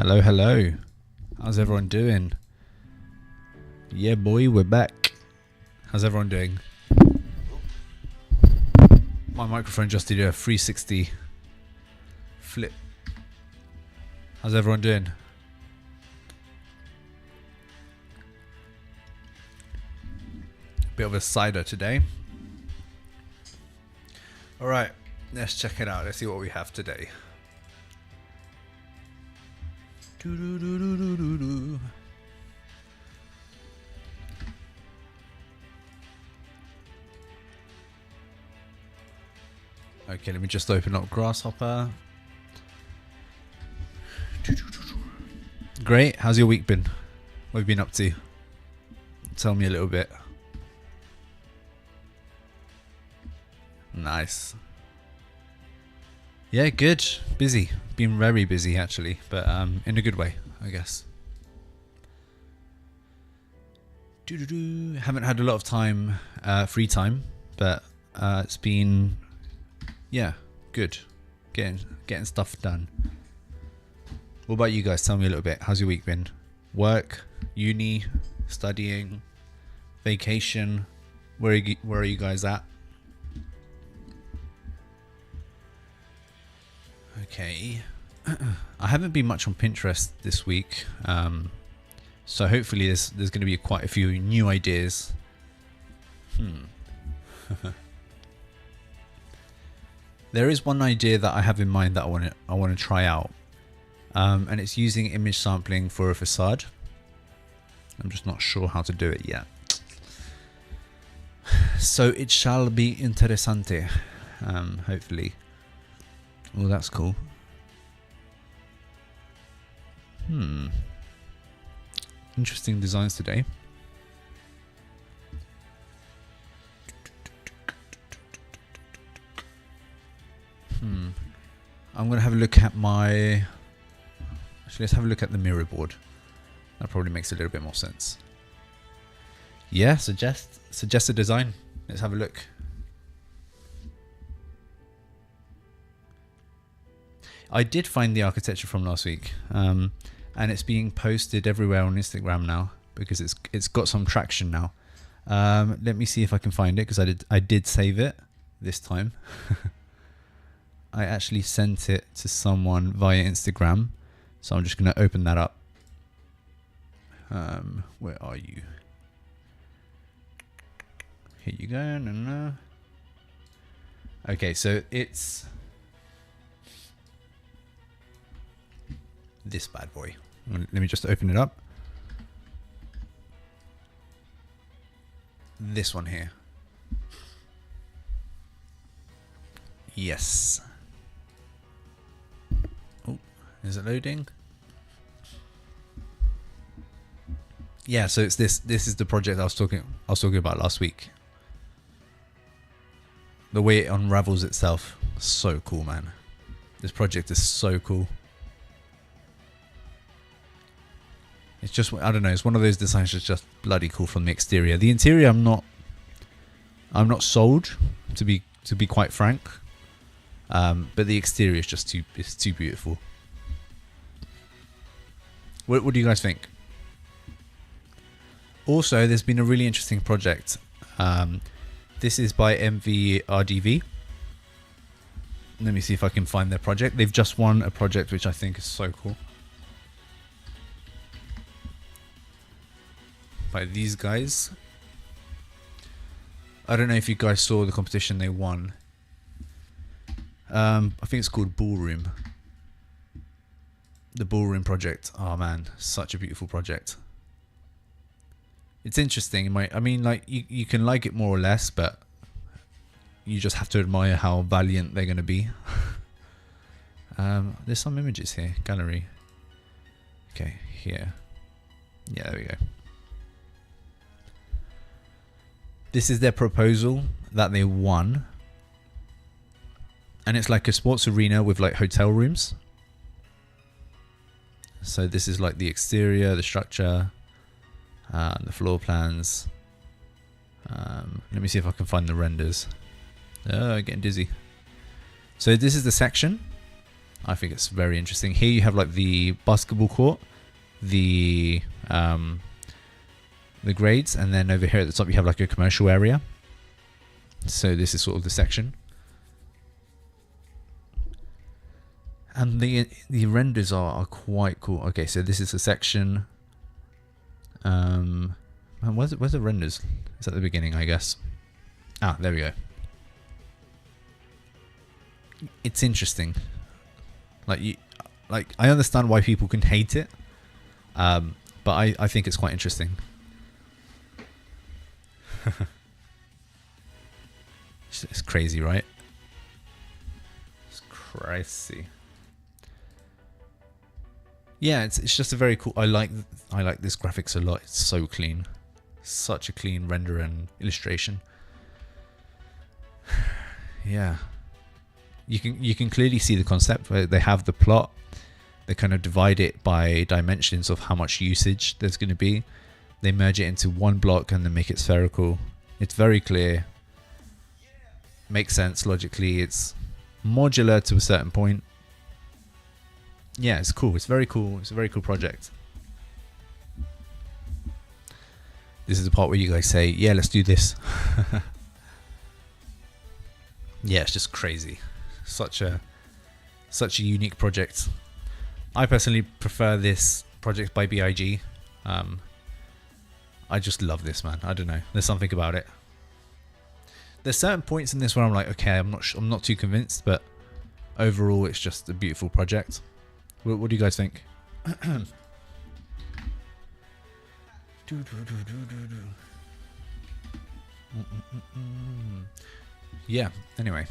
Hello, hello. How's everyone doing? Yeah, boy, we're back. How's everyone doing? My microphone just did a 360 flip. How's everyone doing? Bit of a cider today. Alright, let's check it out. Let's see what we have today. Doo-doo-doo-doo-doo-doo. Okay, let me just open up Grasshopper. Great. How's your week been? What have you been up to? Tell me a little bit. Nice. Yeah, good. Busy. Been very busy actually, but in a good way, I guess. Haven't had a lot of time, free time, but it's been, yeah, good. Getting stuff done. What about you guys? Tell me a little bit. How's your week been? Work, uni, studying, vacation. Where are you guys at? Okay. I haven't been much on Pinterest this week, so hopefully there's going to be quite a few new ideas. There is one idea that I have in mind that I want to try out, and it's using image sampling for a facade. I'm just not sure how to do it yet. So it shall be interessante, hopefully. Well, that's cool. Interesting designs today. I'm going to have a look at my... Actually, let's have a look at the mirror board. That probably makes a little bit more sense. Yeah, suggest a design. Let's have a look. I did find the architecture from last week, and it's being posted everywhere on Instagram now because it's got some traction now. Let me see if I can find it because I did save it this time. I actually sent it to someone via Instagram, so I'm just going to open that up. Where are you? Here you go. No. Okay, so it's this bad boy. Let me just open it up. This one here. Yes. Oh, is it loading? Yeah, so it's this is the project I was talking about last week. The way it unravels itself, so cool, man. This project is so cool. It's just, I don't know, it's one of those designs that's just bloody cool from the exterior. The interior I'm not sold, to be quite frank. But the exterior is just too beautiful. What do you guys think? Also, there's been a really interesting project. This is by MVRDV. Let me see if I can find their project. They've just won a project which I think is so cool. By these guys. I don't know if you guys saw the competition they won. I think it's called Ballroom. The Ballroom project. Oh man, such a beautiful project. It's interesting. I mean, like you can like it more or less, but you just have to admire how valiant they're going to be. There's some images here. Gallery. Okay, here. Yeah, there we go. This is their proposal that they won. And it's like a sports arena with like hotel rooms. So this is like the exterior, the structure, the floor plans. Let me see if I can find the renders. Oh, getting dizzy. So this is the section. I think it's very interesting. Here you have like the basketball court, the grades, and then over here at the top you have like a commercial area. So this is sort of the section. And the renders are quite cool. Okay, so this is a section. Man, where's the renders? It's at the beginning, I guess. Ah, there we go. It's interesting. Like I understand why people can hate it, but I think it's quite interesting. It's crazy, right? It's crazy. Yeah, it's just a very cool. I like this graphics a lot. It's so clean, such a clean render and illustration. Yeah, you can clearly see the concept where they have the plot. They kind of divide it by dimensions of how much usage there's going to be. They merge it into one block and then make it spherical. It's very clear. Makes sense logically. It's modular to a certain point. Yeah, it's cool. It's very cool. It's a very cool project. This is the part where you guys say, yeah, let's do this. Yeah, it's just crazy. Such a unique project. I personally prefer this project by BIG. I just love this, man. I don't know. There's something about it. There's certain points in this where I'm like, okay, I'm not too convinced, but overall, it's just a beautiful project. What do you guys think? Yeah, anyway.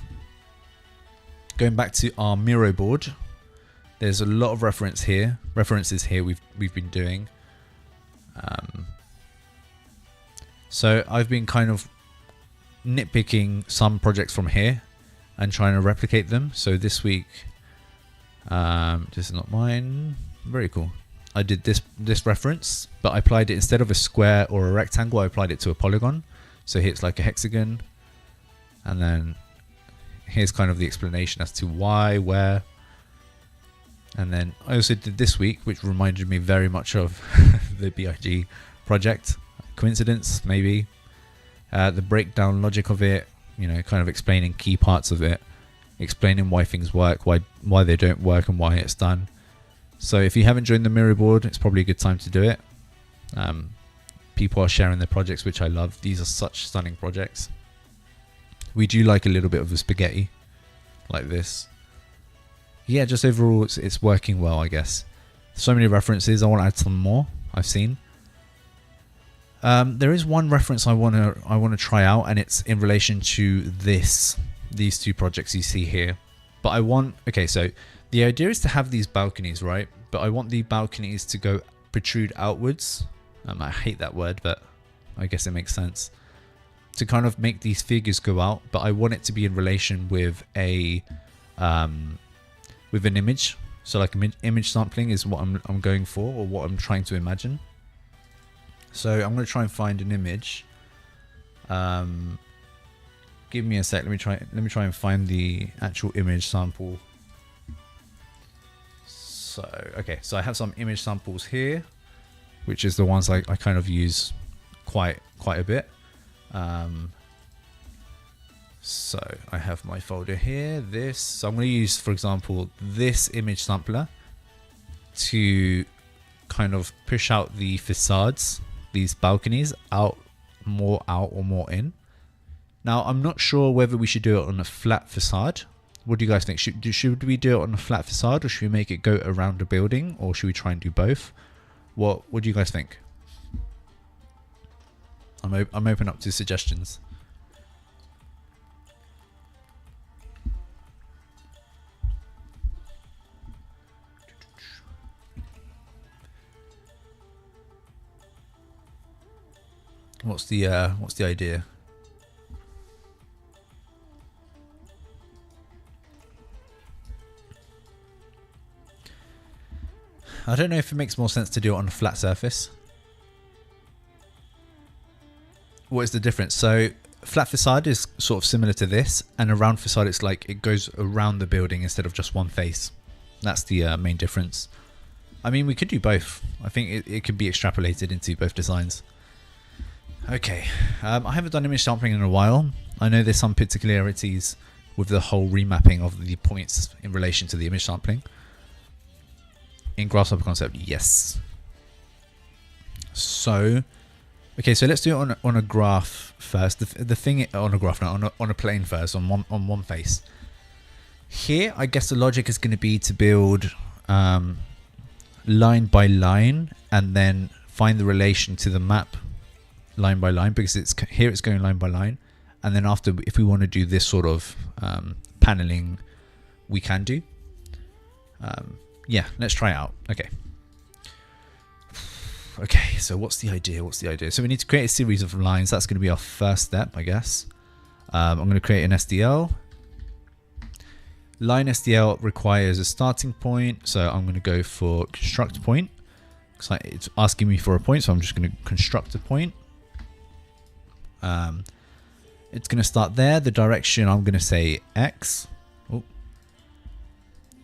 Going back to our Miro board, there's a lot of references here we've been doing. So I've been kind of nitpicking some projects from here and trying to replicate them. So this week, this is not mine. Very cool. I did this reference, but I applied it instead of a square or a rectangle. I applied it to a polygon. So here it's like a hexagon, and then here's kind of the explanation as to why, where. And then I also did this week, which reminded me very much of the BIG project. Coincidence, maybe. The breakdown logic of it, you know, kind of explaining key parts of it, explaining why things work, why they don't work, and why it's done. So if you haven't joined the Miro board, it's probably a good time to do it. People are sharing their projects, which I love. These are such stunning projects. We do like a little bit of the spaghetti, like this. Yeah, just overall, it's working well, I guess. So many references. I want to add some more. I've seen. There is one reference I want to try out, and it's in relation to these two projects you see here. But okay, so the idea is to have these balconies, right? But I want the balconies to protrude outwards. I hate that word, but I guess it makes sense. To kind of make these figures go out, but I want it to be in relation with an image. So like image sampling is what I'm going for, or what I'm trying to imagine. So I'm going to try and find an image. Give me a sec. Let me try and find the actual image sample. So okay, so I have some image samples here, which is the ones I kind of use quite a bit. So I have my folder here. So I'm going to use, for example, this image sampler to kind of push out the facades, these balconies, out or more in. Now I'm not sure whether we should do it on a flat facade. What do you guys think? Should we do it on a flat facade, or should we make it go around a building, or should we try and do both? What do you guys think? I'm open up to suggestions. What's the idea? I don't know if it makes more sense to do it on a flat surface. What is the difference? So flat facade is sort of similar to this, and a round facade, it's like it goes around the building instead of just one face. That's the main difference. I mean, we could do both. I think it could be extrapolated into both designs. Okay, I haven't done image sampling in a while. I know there's some particularities with the whole remapping of the points in relation to the image sampling. In Grasshopper Concept, yes. So, okay, so let's do it on a graph first. The thing on a graph, no, on a plane first, on one face. Here, I guess the logic is going to be to build line by line and then find the relation to the map line by line, because here it's going line by line, and then after, if we want to do this sort of paneling, we can do. Yeah, let's try it out. Okay, so what's the idea? So we need to create a series of lines. That's going to be our first step, I guess. I'm going to create an SDL. Line SDL requires a starting point, so I'm going to go for construct point. It's asking me for a point, so I'm just going to construct a point. It's going to start there. The direction, I'm going to say X.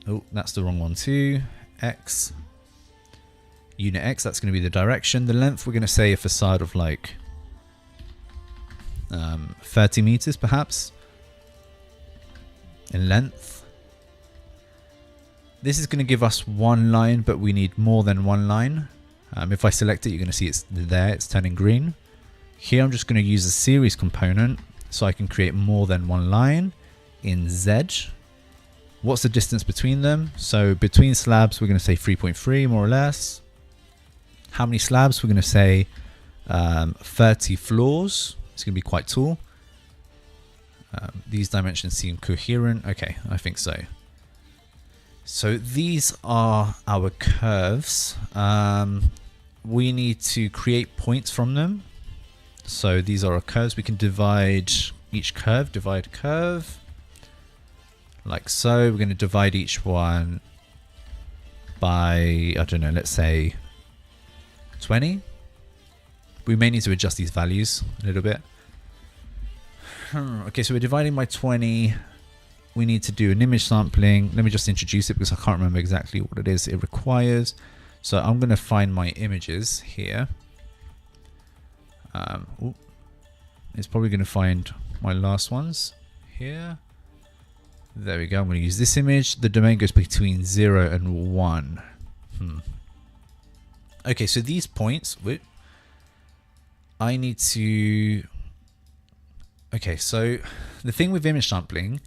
Oh, that's the wrong one too. X. Unit X, that's going to be the direction. The length, we're going to say a facade of like 30 meters perhaps in length. This is going to give us one line, but we need more than one line. If I select it, you're going to see it's there, it's turning green. Here I'm just going to use a series component so I can create more than one line in Z. What's the distance between them? So between slabs, we're going to say 3.3 more or less. How many slabs? We're going to say 30 floors. It's going to be quite tall. These dimensions seem coherent. Okay, I think so. So these are our curves. We need to create points from them. So these are our curves. We can divide each curve, divide curve. Like so. We're going to divide each one by, I don't know, let's say 20. We may need to adjust these values a little bit. Okay, so we're dividing by 20. We need to do an image sampling. Let me just introduce it because I can't remember exactly what it is it requires. So I'm going to find my images here. It's probably going to find my last ones here. There we go. I'm going to use this image. The domain goes between 0 and 1. Okay, so these points, I need to... Okay, so the thing with image sampling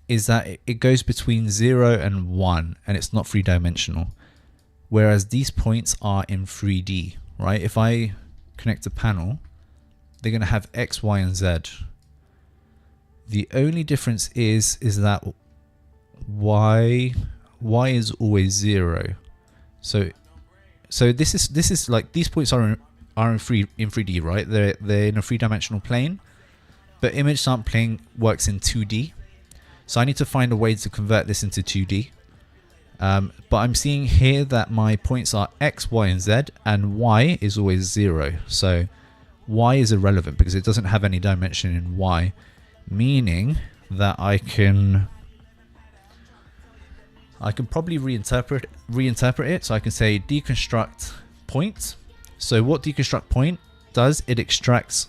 is that it goes between 0 and 1, and it's not three-dimensional. Whereas these points are in 3D, right? If I connect a panel, they're going to have X, Y, and Z. The only difference is that Y is always 0. So this is like, these points are in 3D, right? They're in a three-dimensional plane, but image sampling works in 2D. So I need to find a way to convert this into 2D. But I'm seeing here that my points are X, Y, and Z, and Y is always 0. So Y is irrelevant because it doesn't have any dimension in Y, meaning that I can probably reinterpret it. So I can say deconstruct point. So what deconstruct point does, it extracts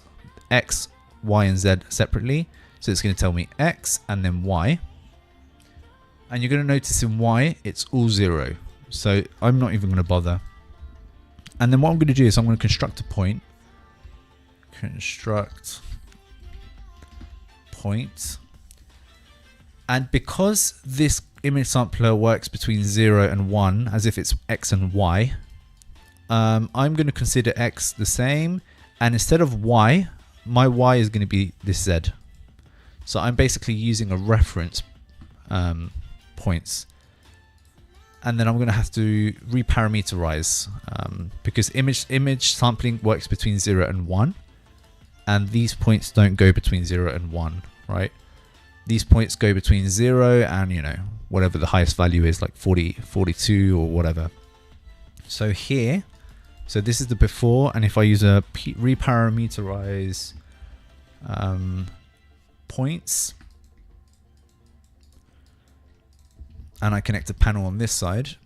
X, Y, and Z separately. So it's going to tell me X and then Y. And you're going to notice in Y, it's all 0. So I'm not even going to bother. And then what I'm going to do is I'm going to construct a point. Construct point. And because this image sampler works between 0 and 1, as if it's X and Y, I'm going to consider X the same. And instead of Y, my Y is going to be this Z. So I'm basically using a reference points. And then I'm going to have to reparameterize because image sampling works between 0 and 1. And these points don't go between 0 and 1, right? These points go between 0 and, you know, whatever the highest value is, like 40, 42 or whatever. So here, so this is the before. And if I use a reparameterize points, and I connect a panel on this side,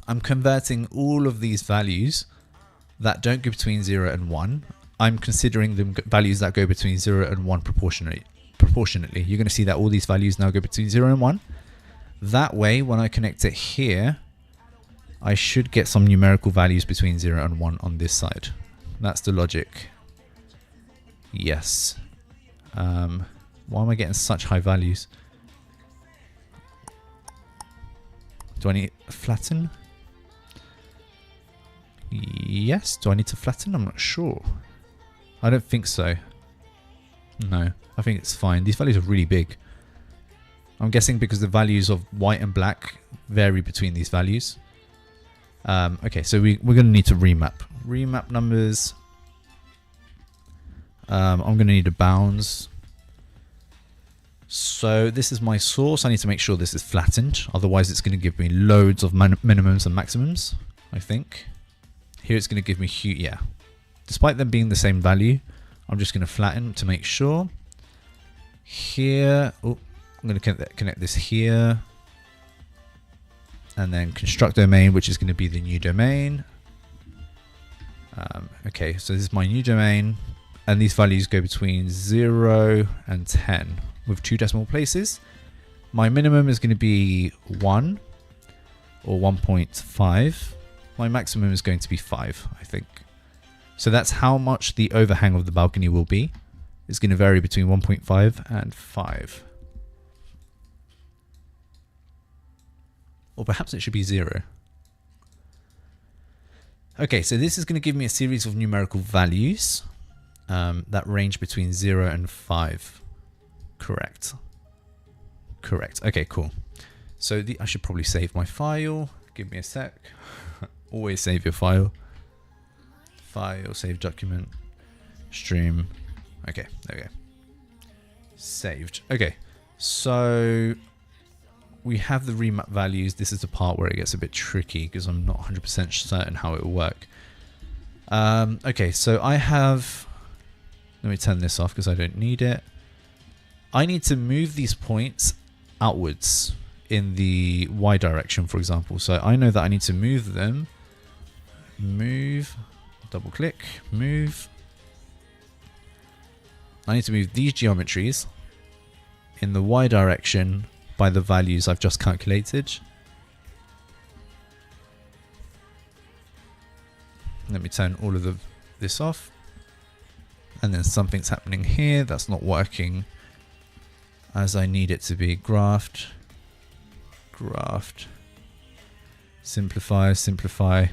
I'm converting all of these values that don't go between 0 and 1. I'm considering them values that go between 0 and 1 proportionally. You're going to see that all these values now go between 0 and 1. That way, when I connect it here, I should get some numerical values between 0 and 1 on this side. That's the logic. Yes. Why am I getting such high values? Do I need to flatten? Yes. Do I need to flatten? I'm not sure. I don't think so. No, I think it's fine. These values are really big. I'm guessing because the values of white and black vary between these values. Okay, so we're going to need to remap. Remap numbers. I'm going to need a bounds. So this is my source. I need to make sure this is flattened. Otherwise, it's going to give me loads of minimums and maximums, I think. Here it's going to give me huge, yeah. Despite them being the same value, I'm just going to flatten to make sure. Here, oh, I'm going to connect this here. And then construct domain, which is going to be the new domain. Okay, so this is my new domain. And these values go between 0 and 10 with 2 decimal places. My minimum is going to be 1 or 1.5. My maximum is going to be 5, I think. So that's how much the overhang of the balcony will be. It's going to vary between 1.5 and 5. Or perhaps it should be 0. Okay, so this is going to give me a series of numerical values that range between 0 and 5. Correct. Correct. Okay, cool. So I should probably save my file. Give me a sec. Always save your file. File, save document, stream. Okay, there we go. Saved. Okay, so we have the remap values. This is the part where it gets a bit tricky because I'm not 100% certain how it will work. Okay, so I have... Let me turn this off because I don't need it. I need to move these points outwards in the Y direction, for example. So I know that I need to move them. Move, double click, move. I need to move these geometries in the Y direction by the values I've just calculated. Let me turn all of this off. And then something's happening here that's not working as I need it to be. Graphed, graphed, simplify, simplify.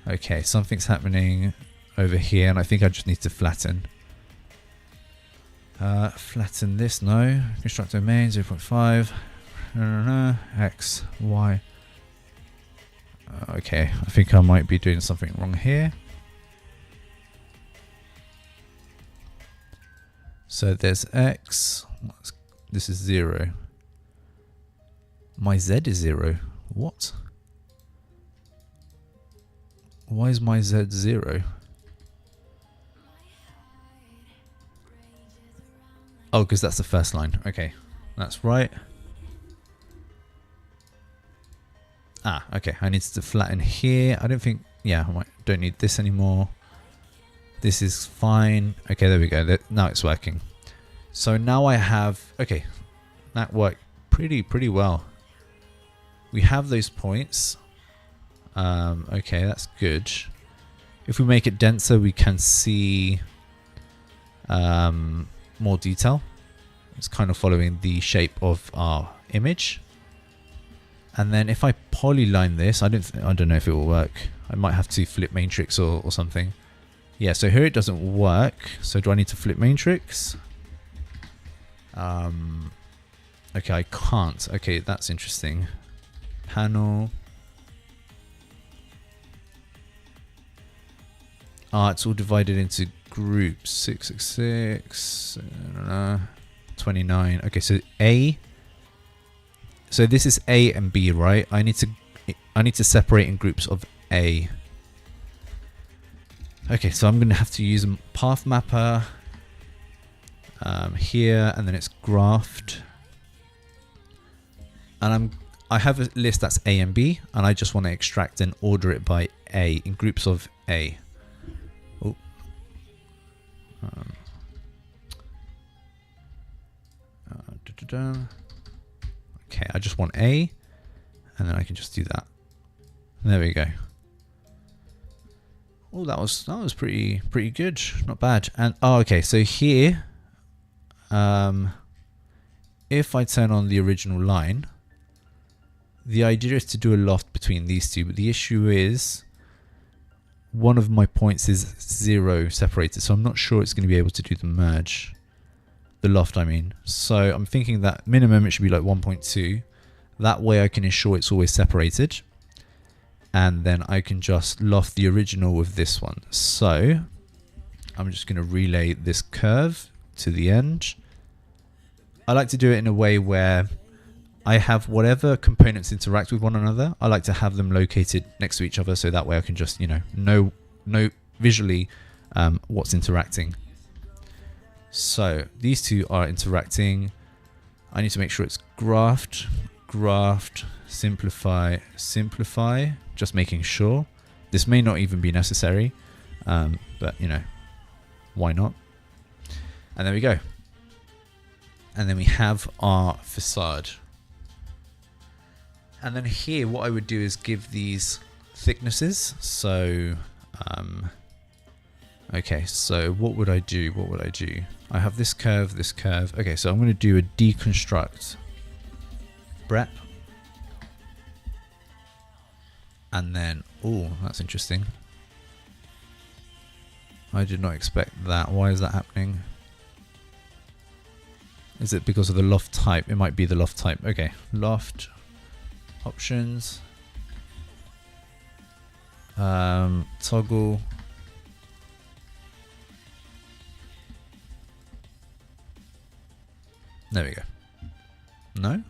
Okay, something's happening over here, and I think I just need to flatten. Flatten this, no. Construct domain, 0.5. X, Y. Okay, I think I might be doing something wrong here. So there's X. This is 0. My Z is 0. What? Why is my Z 0? Oh, because that's the first line. Okay, that's right. Ah, okay. I need to flatten here. I don't think... Yeah, I don't need this anymore. This is fine. Okay, there we go. Now it's working. So now I have... Okay, that worked pretty well. We have those points. Okay, that's good. If we make it denser, we can see more detail. It's kind of following the shape of our image. And then if I polyline this, I don't know if it will work. I might have to flip matrix or something. Yeah, so here it doesn't work. So do I need to flip matrix? Okay, I can't. Okay, that's interesting. Panel. It's all divided into groups. 666, 29. Okay, so A. So this is A and B, right? I need to separate in groups of A. Okay, so I'm going to have to use a path mapper here, and then it's graphed. And I have a list that's A and B, and I just want to extract and order it by A in groups of A. Oh. Okay, I just want A, and then I can just do that. There we go. Oh, that was pretty good, not bad. And okay, so here, if I turn on the original line, the idea is to do a loft between these two, but the issue is one of my points is 0 separated, so I'm not sure it's going to be able to do the merge. The loft, I mean. So I'm thinking that minimum it should be like 1.2. That way I can ensure it's always separated. And then I can just loft the original with this one. So I'm just going to relay this curve to the end. I like to do it in a way where I have whatever components interact with one another. I like to have them located next to each other, so that way I can just, know visually what's interacting. So these two are interacting. I need to make sure it's graphed, simplify, just making sure. This may not even be necessary, but why not? And there we go. And then we have our facade. And then here, what I would do is give these thicknesses. So, okay, so what would I do? I have this curve, this curve. Okay, so I'm going to do a deconstruct brep. And then, oh, that's interesting. I did not expect that. Why is that happening? Is it because of the loft type? It might be the loft type. Okay, loft options. Toggle. There we go. No?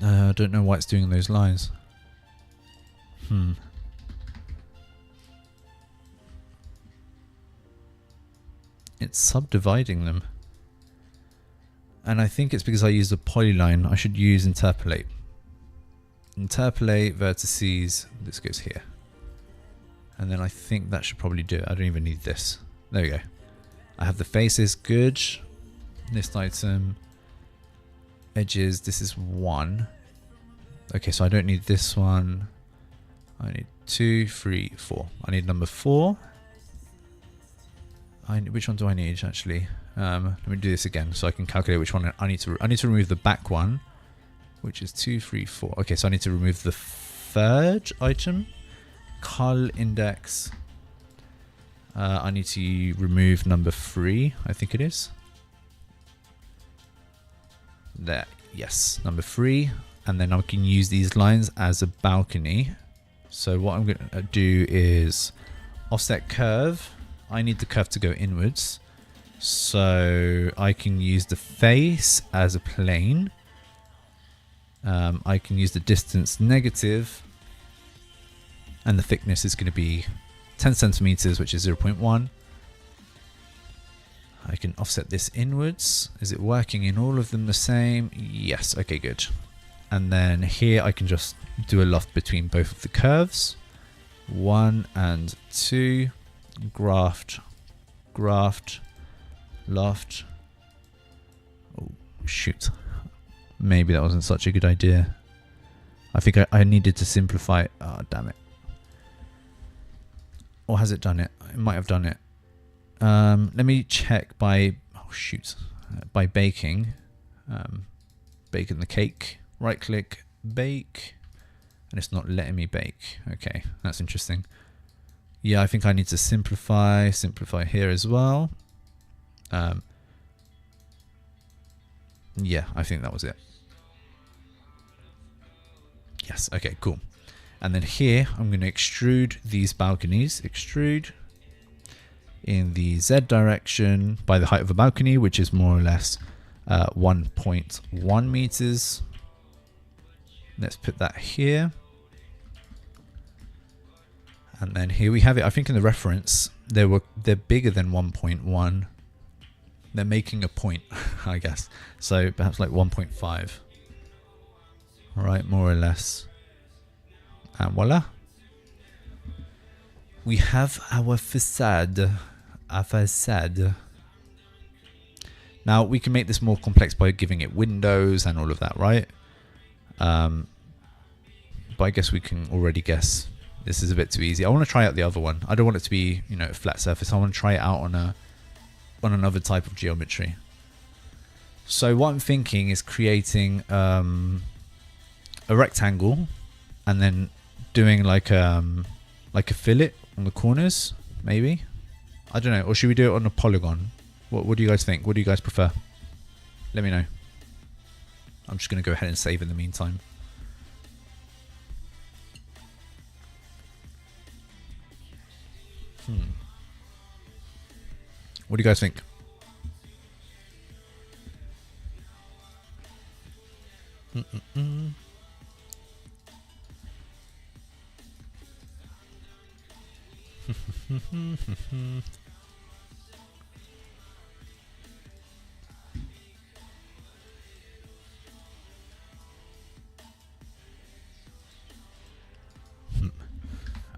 I don't know why it's doing those lines. It's subdividing them. And I think it's because I used a polyline. I should use interpolate. Interpolate vertices. This goes here. And then I think that should probably do it. I don't even need this. There we go. I have the faces. Good. List item. Edges. This is 1. Okay, so I don't need this one. I need 2, 3, 4. I need number 4. Which one do I need actually? Let me do this again so I can calculate which one I need to. I need to remove the back one, which is 2, 3, 4. Okay, so I need to remove the third item, cull index. I need to remove number 3. I think it is. There, yes, number 3, and then I can use these lines as a balcony. So what I'm going to do is offset curve. I need the curve to go inwards, so I can use the face as a plane. I can use the distance negative, and the thickness is going to be 10 centimeters, which is 0.1. I can offset this inwards. Is it working in all of them the same? Yes, okay, good. And then here I can just do a loft between both of the curves. 1 and 2. Graft, loft. Oh, shoot. Maybe that wasn't such a good idea. I think I needed to simplify. Oh, damn it. Or has it done it? It might have done it. Let me check by, oh shoot, by baking. Baking the cake. Right click, bake. And it's not letting me bake. Okay, that's interesting. Yeah, I think I need to simplify here as well. Yeah, I think that was it. Yes, okay, cool. And then here, I'm going to extrude these balconies. Extrude in the Z direction by the height of a balcony, which is more or less 1.1 meters. Let's put that here. And then here we have it. I think in the reference, they're bigger than 1.1. They're making a point, I guess. So perhaps like 1.5. All right, more or less. And voila. We have our facade. A facade. Now we can make this more complex by giving it windows and all of that, right? But I guess we can already guess this is a bit too easy. I want to try out the other one. I don't want it to be, you know, a flat surface. I want to try it out on another type of geometry. So what I'm thinking is creating a rectangle and then doing like a fillet on the corners, maybe. I don't know. Or should we do it on a polygon? What do you guys think? What do you guys prefer? Let me know. I'm just going to go ahead and save in the meantime. What do you guys think?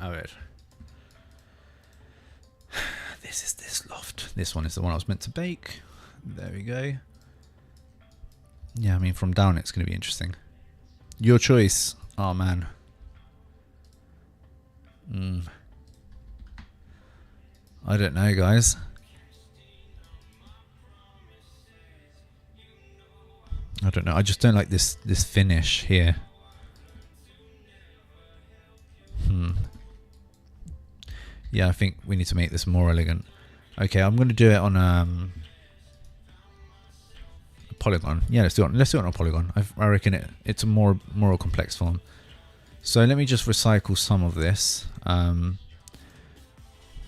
A ver. This is this loft. This one is the one I was meant to bake. There we go. Yeah, I mean, from down it's going to be interesting. Your choice. Oh, man. I don't know, guys. I don't know. I just don't like this finish here. Yeah, I think we need to make this more elegant. Okay, I'm going to do it on a polygon. Yeah, let's do it on a polygon. I reckon it's a more complex form. So let me just recycle some of this.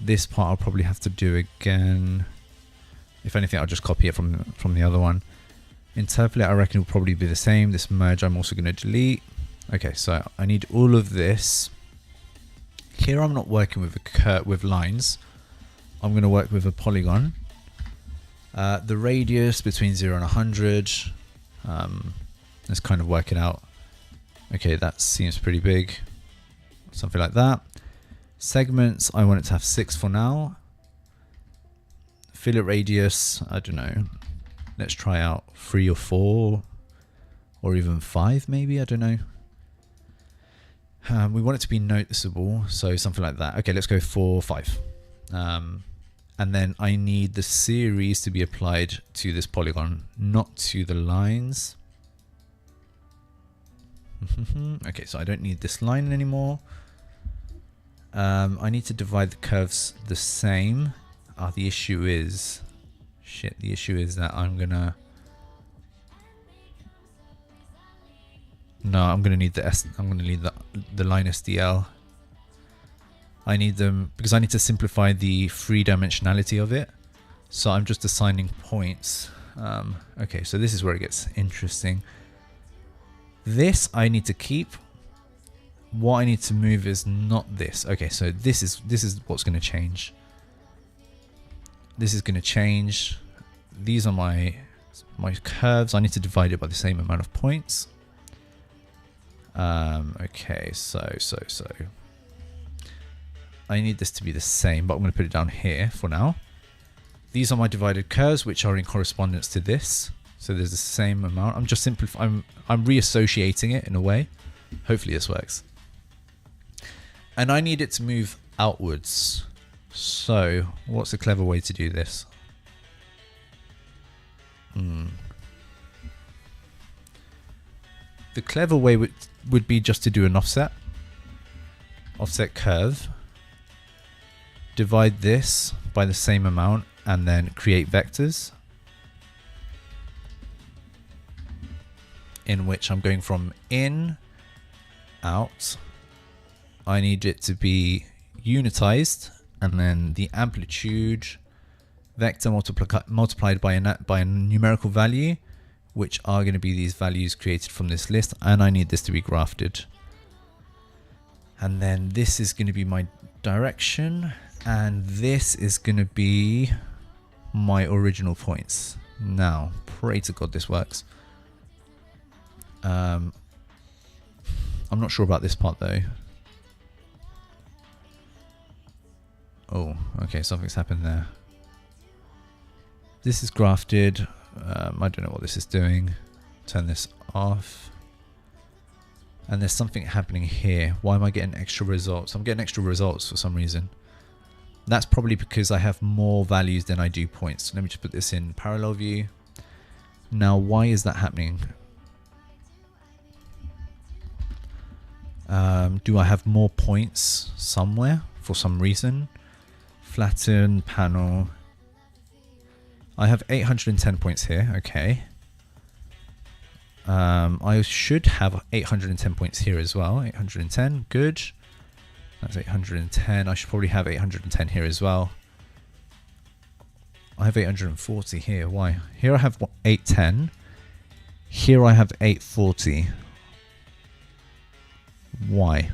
This part I'll probably have to do again. If anything, I'll just copy it from the other one. Interpolate, I reckon will probably be the same. This merge I'm also going to delete. Okay, so I need all of this. Here I'm not working with with lines. I'm going to work with a polygon. The radius between 0 and 100. Let's kind of work it out. Okay, that seems pretty big. Something like that. Segments, I want it to have 6 for now. Fillet radius, I don't know. Let's try out 3 or 4. Or even 5 maybe, I don't know. We want it to be noticeable, so something like that. Okay, let's go for 5. And then I need the series to be applied to this polygon, not to the lines. Okay, so I don't need this line anymore. I need to divide the curves the same. The issue is... Shit, the issue is that I'm going to... No, I'm going to need the line SDL. I need them because I need to simplify the 3-dimensionality of it. So I'm just assigning points. Okay, so this is where it gets interesting. This I need to keep. What I need to move is not this. Okay, so this is what's going to change. This is going to change. These are my curves. I need to divide it by the same amount of points. Okay, so I need this to be the same, but I'm going to put it down here for now. These are my divided curves, which are in correspondence to this. So there's the same amount. I'm just simplifying. I'm reassociating it in a way. Hopefully this works. And I need it to move outwards. So what's a clever way to do this? The clever way would be just to do an offset curve, divide this by the same amount, and then create vectors in which I'm going from in, out. I need it to be unitized, and then the amplitude vector multiplied by a numerical value, which are going to be these values created from this list, and I need this to be grafted. And then this is going to be my direction, and this is going to be my original points. Now, pray to God this works. I'm not sure about this part though. Oh, okay, something's happened there. This is grafted. I don't know what this is doing. Turn this off. And there's something happening here. Why am I getting extra results? I'm getting extra results for some reason. That's probably because I have more values than I do points. Let me just put this in parallel view. Now, why is that happening? Do I have more points somewhere for some reason? Flatten panel. I have 810 points here. Okay. I should have 810 points here as well. 810, good. That's 810. I should probably have 810 here as well. I have 840 here. Why? Here I have 810. Here I have 840. Why?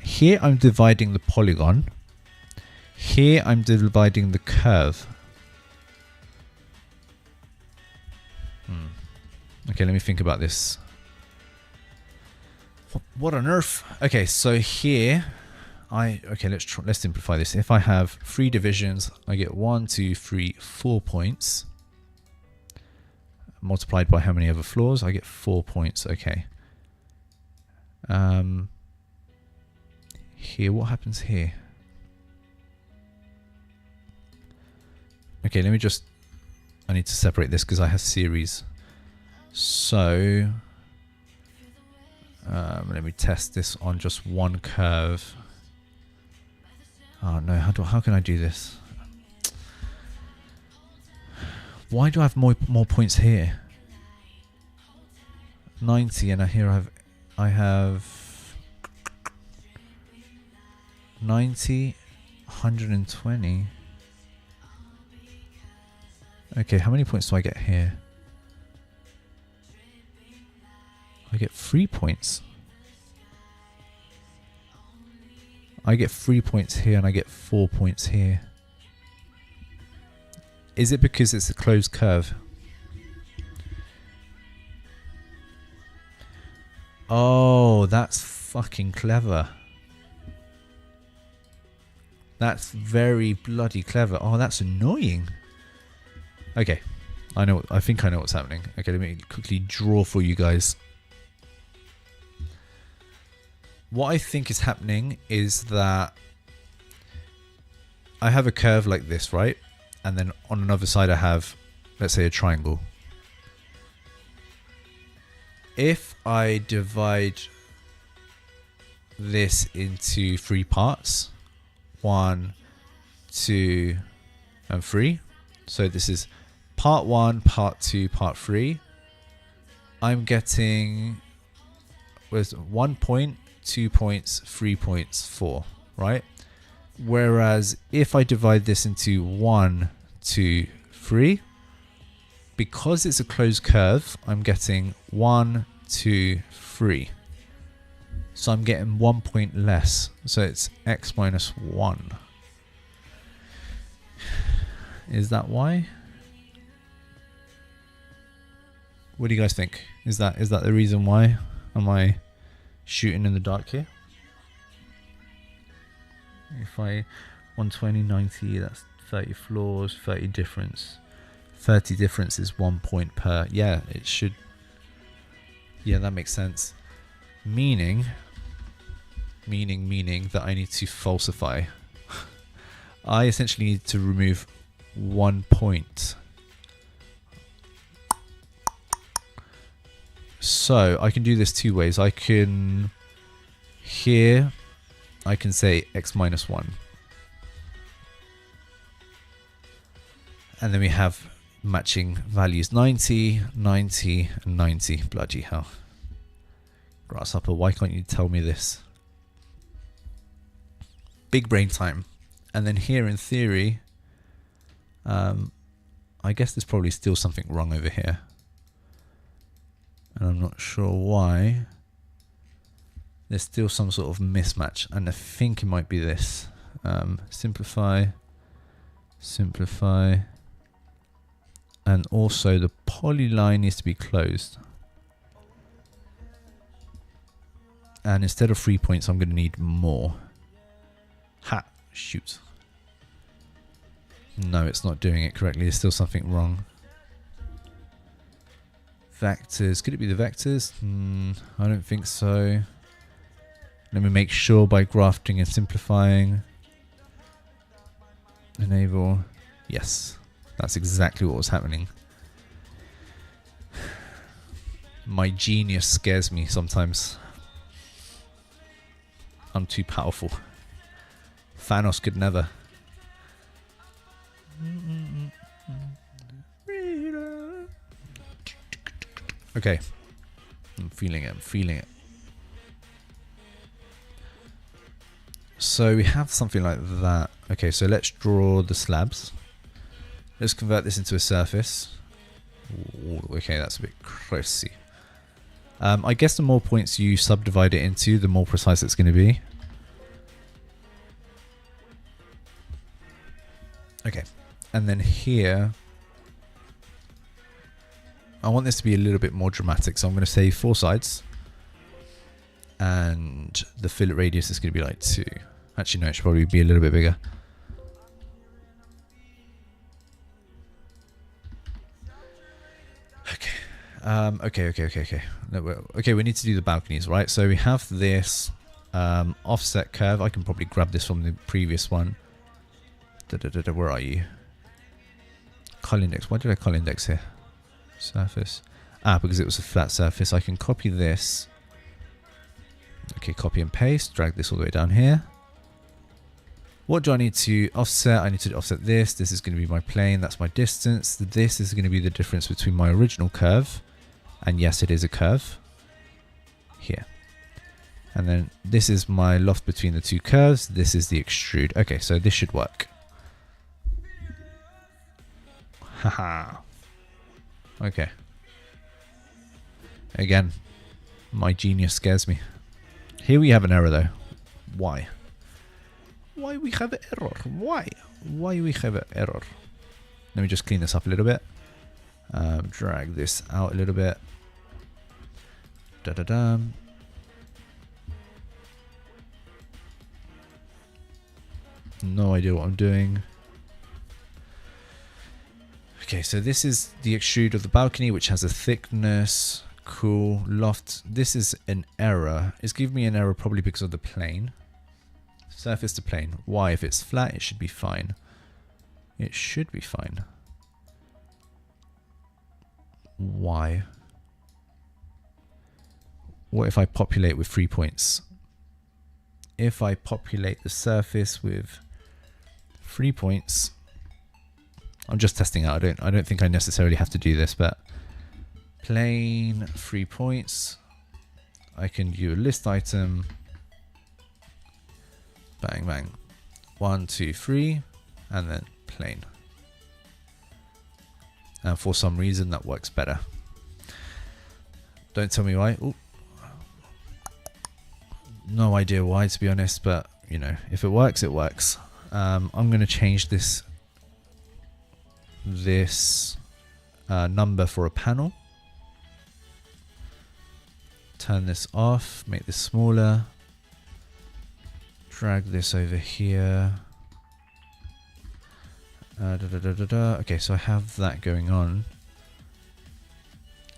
Here I'm dividing the polygon. Here I'm dividing the curve. Okay, let me think about this. What on earth? Okay, so here let's simplify this. If I have 3 divisions, I get 1, 2, 3, 4 points. Multiplied by how many other floors? I get 4 points. Okay. Here, what happens here? Okay, I need to separate this because I have series. So, let me test this on just one curve. Oh no, how can I do this? Why do I have more points here? 90, and here I have 90, 120. Okay, how many points do I get here? I get 3 points. I get 3 points here and I get 4 points here. Is it because it's a closed curve? Oh, that's fucking clever. That's very bloody clever. Oh, that's annoying. Okay, I think I know what's happening. Okay, let me quickly draw for you guys. What I think is happening is that I have a curve like this, right? And then on another side I have, let's say, a triangle. If I divide this into 3 parts, 1, 2, and 3. So this is part 1, part 2, part 3. I'm getting with 1 point, 2 points, 3 points, 4, right? Whereas if I divide this into 1, 2, 3, because it's a closed curve, I'm getting 1, 2, 3. So I'm getting 1 point less. So it's x minus 1. Is that why? What do you guys think? Is that the reason why? Am I shooting in the dark here? If I 120, 90, that's 30 floors, 30 difference. 30 difference is 1 point per. Yeah, it should. Yeah, that makes sense. Meaning that I need to falsify. I essentially need to remove 1 point. So I can do this 2 ways. I can say x minus 1. And then we have matching values 90, 90, and 90. Bloody hell. Grasshopper, why can't you tell me this? Big brain time. And then here in theory, I guess there's probably still something wrong over here. And I'm not sure why. there's still some sort of mismatch, and I think it might be this. Simplify, simplify, and also the polyline needs to be closed. And instead of 3 points, I'm going to need more. Ha! Shoot. No, it's not doing it correctly. There's still something wrong. Vectors. Could it be the vectors? I don't think so. Let me make sure by grafting and simplifying. Enable. Yes. That's exactly what was happening. My genius scares me sometimes. I'm too powerful. Thanos could never. Okay. I'm feeling it. I'm feeling it. So we have something like that. Okay, so let's draw the slabs. Let's convert this into a surface. Ooh, okay, that's a bit crazy. I guess the more points you subdivide it into, the more precise it's going to be. Okay, and then here, I want this to be a little bit more dramatic, so I'm going to say 4 sides. And the fillet radius is going to be like 2. Actually, no, it should probably be a little bit bigger. Okay. Okay, we need to do the balconies, right? So we have this offset curve. I can probably grab this from the previous one. Where are you? Col index. Why did I col index here? Surface. Because it was a flat surface. I can copy this. Okay, copy and paste. Drag this all the way down here. What do I need to offset? I need to offset this. This is going to be my plane. That's my distance. This is going to be the difference between my original curve. And yes, it is a curve. Here. And then this is my loft between the two curves. This is the extrude. Okay, so this should work. Haha. Okay. Again, my genius scares me. Here we have an error though. Why? Why we have an error? Why? Why we have an error? Let me just clean this up a little bit. Drag this out a little bit. Da-da-dum. No idea what I'm doing. Okay, so this is the extrude of the balcony, which has a thickness. Cool. Loft. This is an error. It's giving me an error probably because of the plane. Surface to plane. Why? If it's flat, it should be fine. It should be fine. Why? What if I populate with 3 points? If I populate the surface with 3 points, I'm just testing out. I don't think I necessarily have to do this, but plane 3 points. I can do a list item. Bang, bang. 1, 2, 3, and then plane. And for some reason, that works better. Don't tell me why. Ooh. No idea why, to be honest, but you know, if it works, it works. I'm going to change this number for a panel. Turn this off. Make this smaller. Drag this over here. Okay, so I have that going on.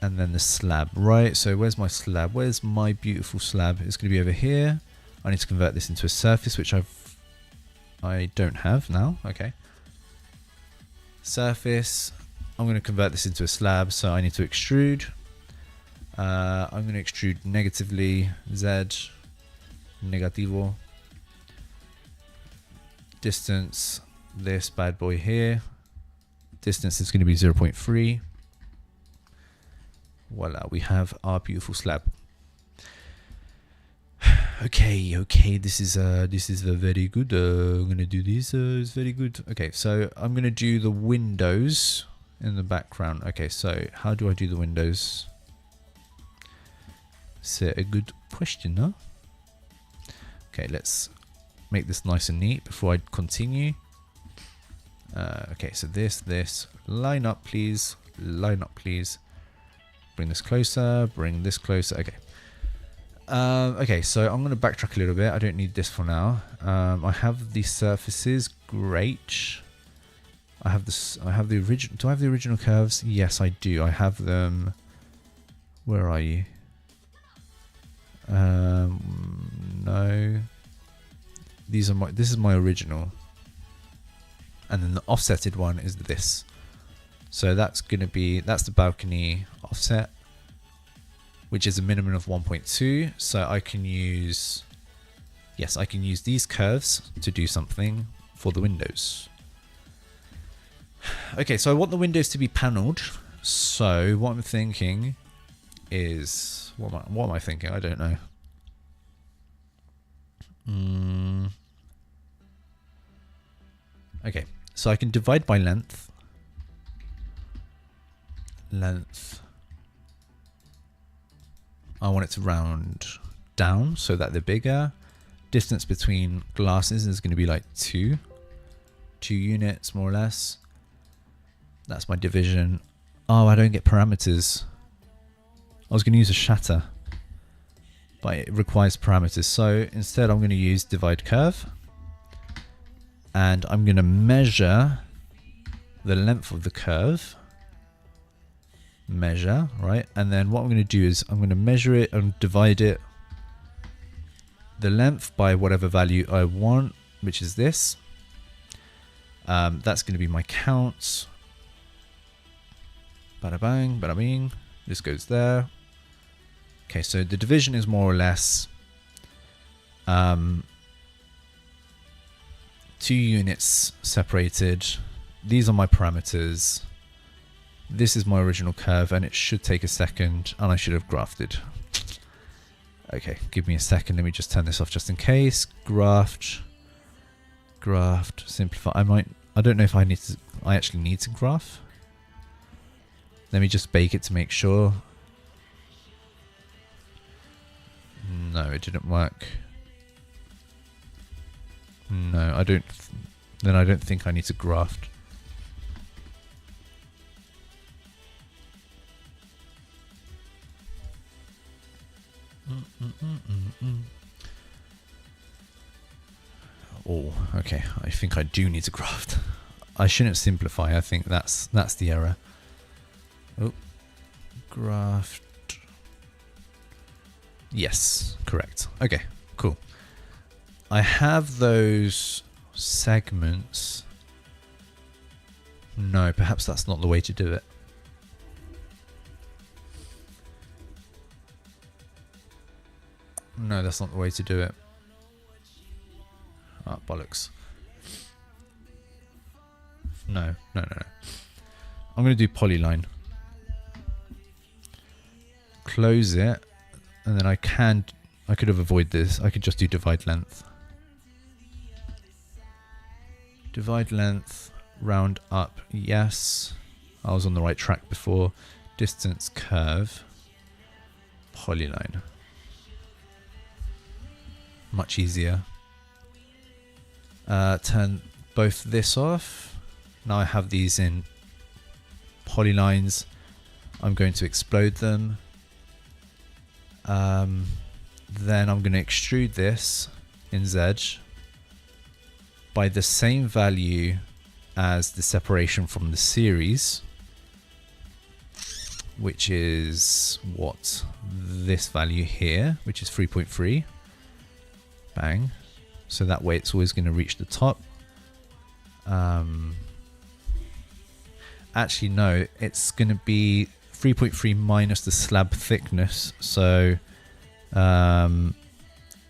And then the slab, right? So where's my slab? Where's my beautiful slab? It's going to be over here. I need to convert this into a surface, which I don't have now. Okay. Surface. I'm going to convert this into a slab, so I need to extrude. I'm going to extrude negatively. Z. Negativo. Distance. This bad boy here. Distance is going to be 0.3. Voila, we have our beautiful slab. Okay, this is very good. I'm gonna do this. It's very good. Okay, so I'm gonna do the windows in the background. Okay, so how do I do the windows? It's a good question, huh? Okay, let's make this nice and neat before I continue. Okay, so this, line up please, line up please. Bring this closer, bring this closer, okay. Okay, so I'm going to backtrack a little bit. I don't need this for now. I have the surfaces, great. I have this. I have the original. Do I have the original curves? Yes, I do. I have them. Where are you? No. These are my. This is my original. And then the offsetted one is this. So that's going to be. That's the balcony offset, which is a minimum of 1.2. So I can use. Yes, I can use these curves to do something for the windows. Okay, so I want the windows to be paneled. So what I'm thinking is, what am I thinking? I don't know. Okay, so I can divide by length. Length. I want it to round down so that they're bigger. Distance between glasses is going to be like 2 units more or less. That's my division. Oh, I don't get parameters. I was going to use a shatter, but it requires parameters. So instead I'm going to use divide curve, and I'm going to measure the length of the curve. Measure, right? And then what I'm going to do is I'm going to measure it and divide it, the length, by whatever value I want, which is this. That's going to be my count. Bada bang, bada bing. This goes there. Okay, so the division is more or less 2 units separated. These are my parameters. This is my original curve, and it should take a second, and I should have grafted. Okay, give me a second. Let me just turn this off just in case. Graft, simplify. I don't know if I actually need to graph. Let me just bake it to make sure. No, it didn't work. No, I don't. Then I don't think I need to graft. Oh, okay. I think I do need to graft. I shouldn't simplify. I think that's the error. Oh, graft. Yes, correct. Okay, cool. I have those segments. No, perhaps that's not the way to do it. No, that's not the way to do it. Ah, bollocks. No. I'm going to do polyline. Close it, and then I could have avoided this. I could just do divide length. Divide length, round up, yes. I was on the right track before. Distance curve, polyline. Much easier. Turn both this off. Now I have these in polylines. I'm going to explode them. Then I'm going to extrude this in Z by the same value as the separation from the series, which is what? This value here, which is 3.3. Bang. So that way it's always going to reach the top. Actually, no, it's going to be 3.3 minus the slab thickness. So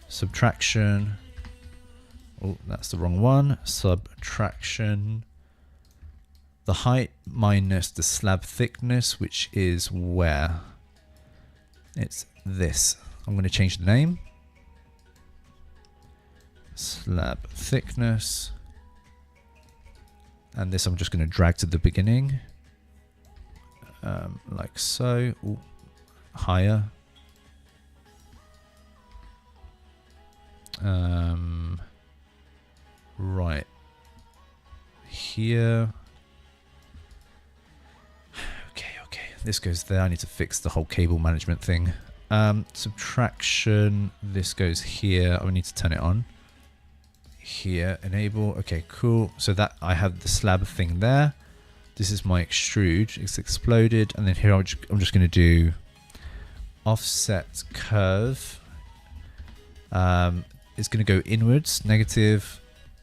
subtraction. Oh, that's the wrong one. Subtraction. The height minus the slab thickness, which is where? It's this. I'm going to change the name. Slab thickness. And this I'm just going to drag to the beginning. Like so. Ooh, higher. Right. Here. Okay. This goes there. I need to fix the whole cable management thing. Subtraction. This goes here. I need to turn it on. Here. Enable. Okay, cool. So that I have the slab thing there. This is my extrude. It's exploded. And then here I'm just going to do offset curve. It's going to go inwards, negative.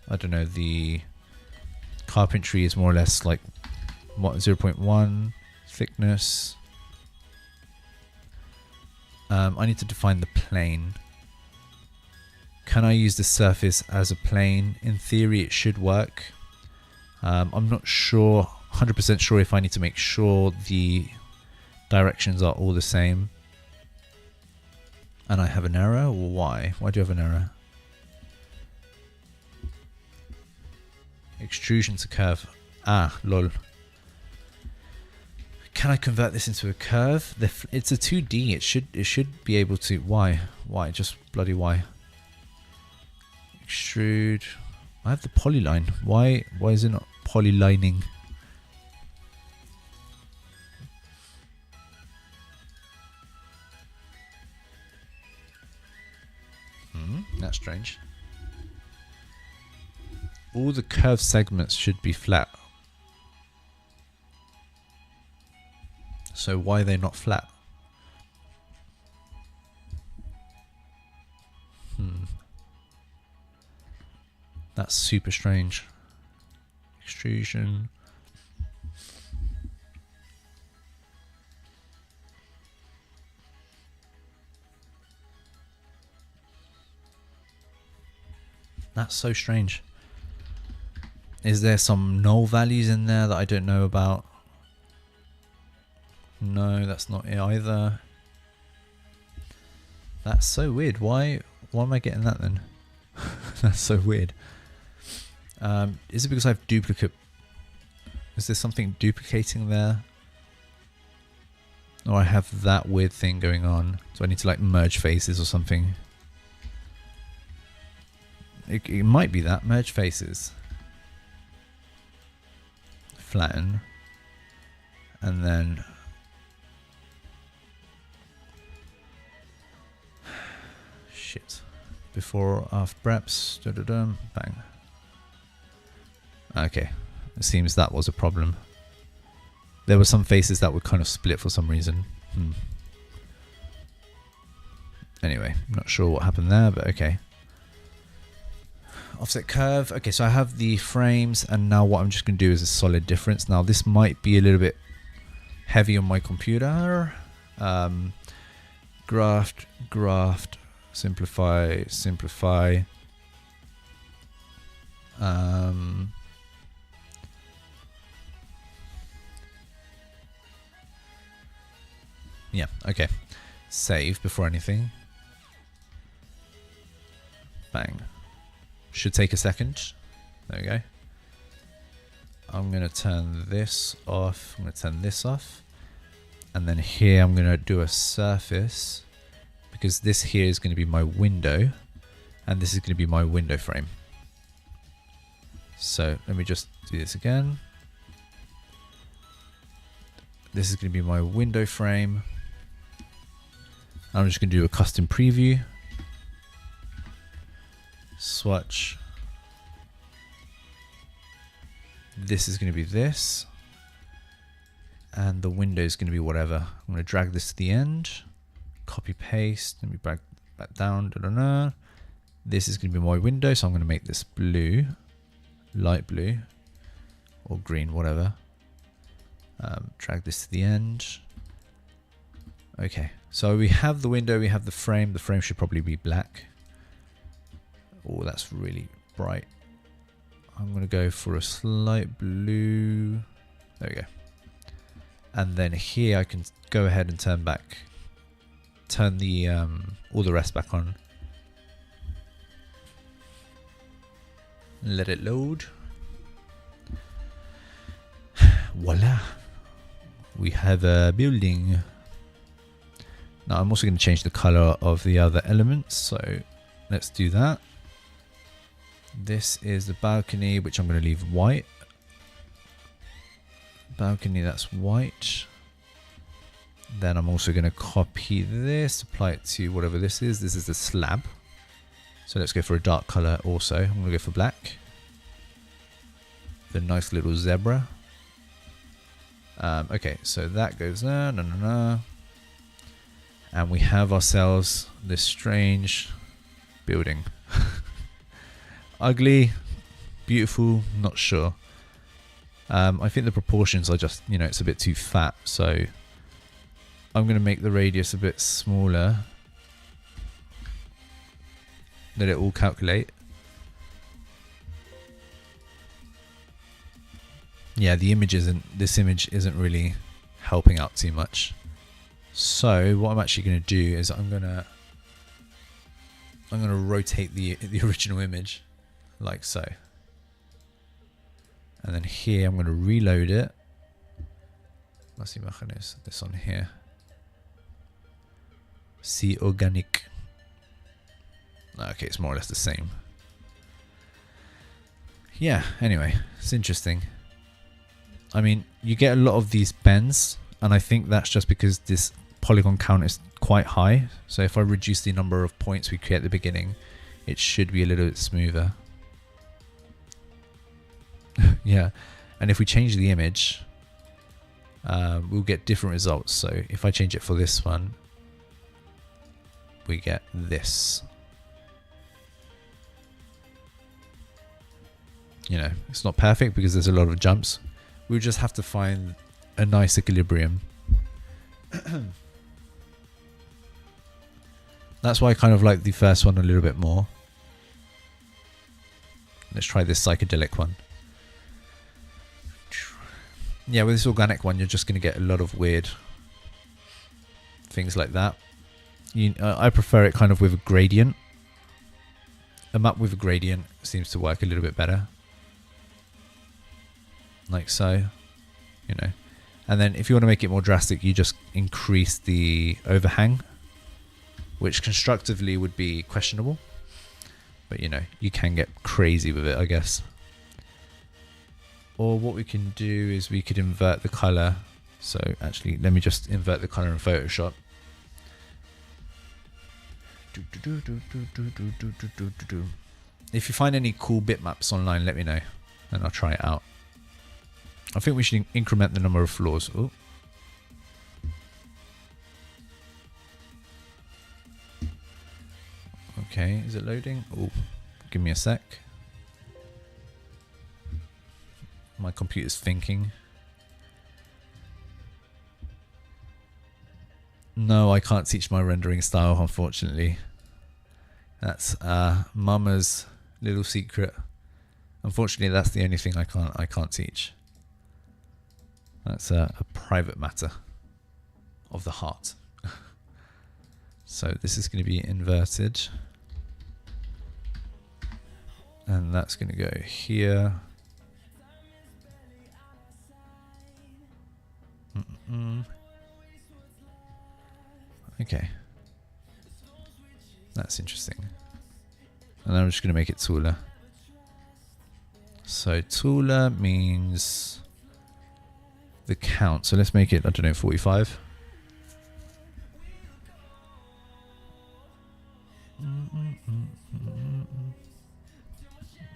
I don't know, the carpentry is more or less like 0.1 thickness. I need to define the plane. Can I use the surface as a plane? In theory, it should work. I'm not sure, 100% sure if I need to make sure the directions are all the same. And I have an error? Why? Why do you have an error? Extrusion to curve. Ah, lol. Can I convert this into a curve? It's a 2D. It should be able to. Why? Why? Just bloody why? Extrude. I have the polyline. Why is it not polylining? That's strange. All the curved segments should be flat. So why are they not flat? That's super strange. Extrusion. That's so strange. Is there some null values in there that I don't know about? No, that's not it either. That's so weird. Why am I getting that then? That's so weird. Is it because I have duplicate? Is there something duplicating there? Or I have that weird thing going on. So I need to like merge faces or something. It might be that. Merge faces. Flatten. And then... Shit. Before, after, perhaps. Bang. Okay. It seems that was a problem. There were some faces that were kind of split for some reason. Anyway, I'm not sure what happened there, but okay. Offset curve. Okay, so I have the frames, and now what I'm just going to do is a solid difference. Now this might be a little bit heavy on my computer. Graft, simplify. Yeah, okay. Save before anything. Bang. Should take a second. There we go. I'm going to turn this off. I'm going to turn this off. And then here I'm going to do a surface. Because this here is going to be my window. And this is going to be my window frame. So let me just do this again. This is going to be my window frame. I'm just going to do a custom preview. Swatch. This is going to be this. And the window is going to be whatever. I'm going to drag this to the end. Copy paste. Let me back down. This is going to be my window. So I'm going to make this blue. Light blue. Or green, whatever. Drag this to the end. Okay. So we have the window. We have the frame. The frame should probably be black. Oh, that's really bright. I'm going to go for a slight blue. There we go. And then here I can go ahead and turn the all the rest back on. Let it load. Voila. We have a building. Now I'm also going to change the color of the other elements. So let's do that. This is the balcony, which I'm going to leave white. Balcony, that's white. Then I'm also going to copy this, apply it to whatever this is. This is the slab. So let's go for a dark color also. I'm going to go for black. The nice little zebra. Okay, so that goes there. And we have ourselves this strange building. Ugly, beautiful, not sure. I think the proportions are just, you know, it's a bit too fat. So I'm going to make the radius a bit smaller. Let it all calculate. Yeah, this image isn't really helping out too much. So what I'm actually going to do is I'm going to rotate the original image like so. And then here I'm going to reload it. Let's see this on here. See organic. Okay, it's more or less the same. Yeah, anyway, it's interesting. I mean, you get a lot of these bends, and I think that's just because this polygon count is quite high. So if I reduce the number of points we create at the beginning, it should be a little bit smoother. Yeah, and if we change the image, we'll get different results. So if I change it for this one, we get this. You know, it's not perfect because there's a lot of jumps. We'll just have to find a nice equilibrium. That's why I kind of like the first one a little bit more. Let's try this psychedelic one. Yeah, with this organic one, you're just going to get a lot of weird things like that. I prefer it kind of with a gradient. A map with a gradient seems to work a little bit better. Like so, you know. And then if you want to make it more drastic, you just increase the overhang, which constructively would be questionable. But, you know, you can get crazy with it, I guess. Or what we can do is we could invert the color. So actually, let me just invert the color in Photoshop. If you find any cool bitmaps online, let me know and I'll try it out. I think we should increment the number of floors. Ooh. Okay, is it loading? Oh, give me a sec. My computer's thinking. No, I can't teach my rendering style, unfortunately. That's Mama's little secret. Unfortunately, that's the only thing I can't teach. That's a private matter of the heart. So this is going to be inverted. And that's going to go here. Okay. That's interesting. And I'm just going to make it taller. So taller means the count. So let's make it, I don't know, 45.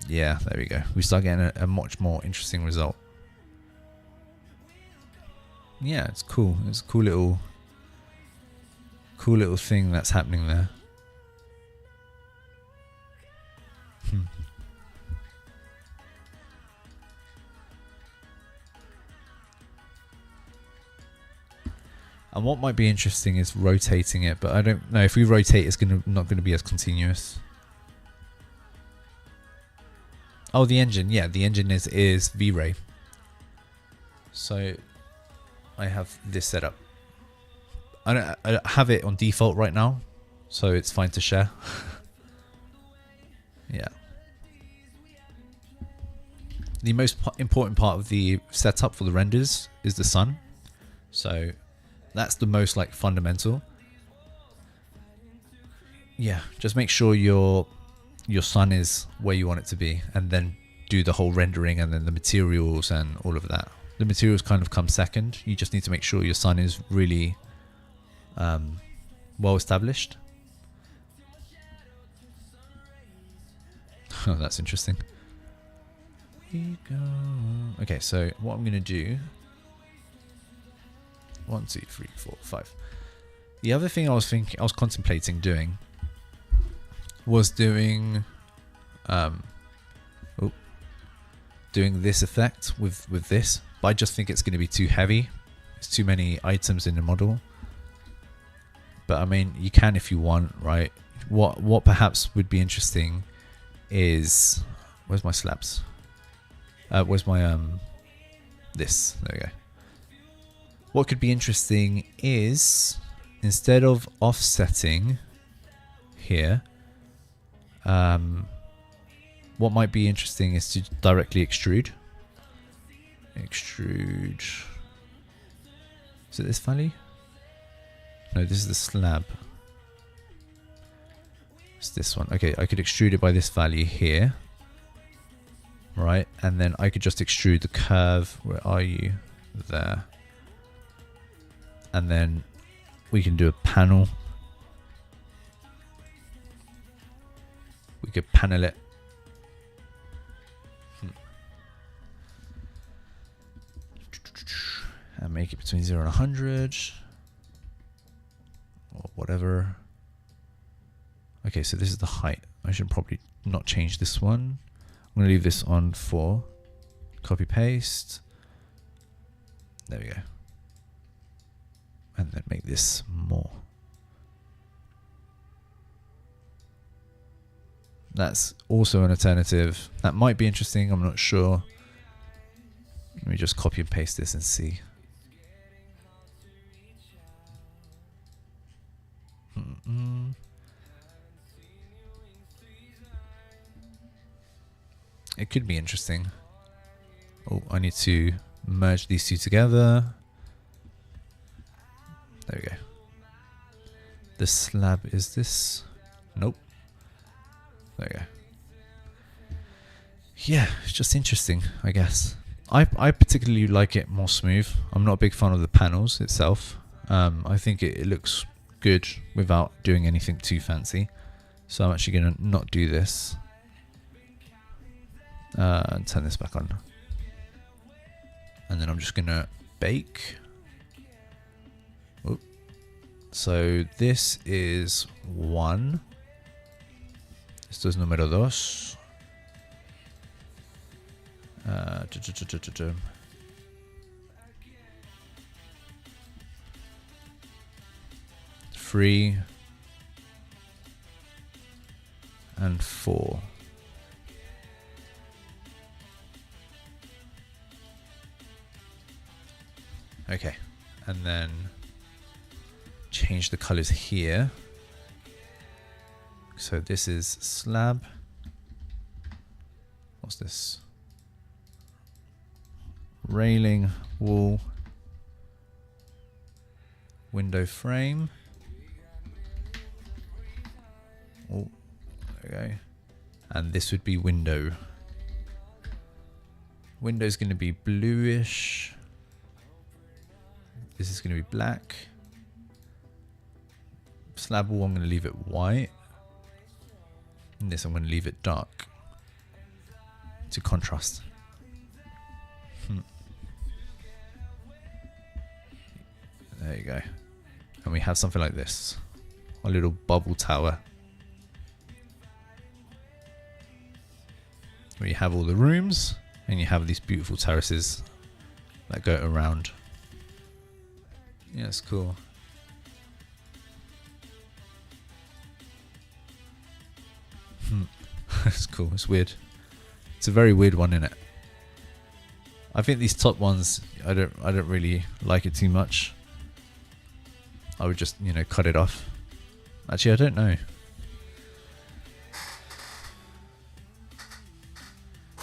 Yeah, there we go. We start getting a much more interesting result. Yeah, it's cool. It's a cool little thing that's happening there. And what might be interesting is rotating it, but I don't know if we rotate, it's not going to be as continuous. Oh, the engine, yeah, the engine is V-Ray. So I have this set up. I have it on default right now, so it's fine to share. Yeah. The most important part of the setup for the renders is the sun. So that's the most like fundamental. yeah, just make sure your sun is where you want it to be, and then do the whole rendering and then the materials and all of that. The materials kind of come second. You just need to make sure your sun is really well established. Oh, that's interesting. Okay, so what I'm going to do, 1, 2, 3, 4, 5. The other thing I was contemplating doing was doing doing this effect with this, but I just think it's going to be too heavy. There's too many items in the model. But I mean, you can if you want, right? What perhaps would be interesting is, where's my slabs? Where's my this? There we go. What could be interesting is, instead of offsetting here, what might be interesting is to directly extrude. Extrude. Is it this value? No, this is the slab. It's this one. Okay, I could extrude it by this value here. Right, and then I could just extrude the curve. Where are you? There. And then we can do a panel. We could panel it. And make it between 0 and 100. Or whatever. Okay, so this is the height. I should probably not change this one. I'm going to leave this on 4. Copy paste. There we go. And then make this more. That's also an alternative. That might be interesting, I'm not sure. Let me just copy and paste this and see. It could be interesting. Oh, I need to merge these two together. There we go. The slab is this. Nope. There we go. Yeah, it's just interesting, I guess. I particularly like it more smooth. I'm not a big fan of the panels itself. I think it looks good without doing anything too fancy. So I'm actually going to not do this. Turn this back on. And then I'm just going to bake. Oop. So this is 1. Esto es número 2. 3 and 4. Okay, and then change the colors here. So this is slab. What's this? Railing, wall, window frame. Oh, there we go. And this would be window. Window's going to be bluish. This is going to be black. Slab wall, I'm going to leave it white. And this I'm going to leave it dark to contrast. There you go. And we have something like this. A little bubble tower. Where you have all the rooms and you have these beautiful terraces that go around. Yeah, it's cool. It's cool. It's weird. It's a very weird one, isn't it? I think these top ones, I don't really like it too much. I would just, cut it off. Actually, I don't know.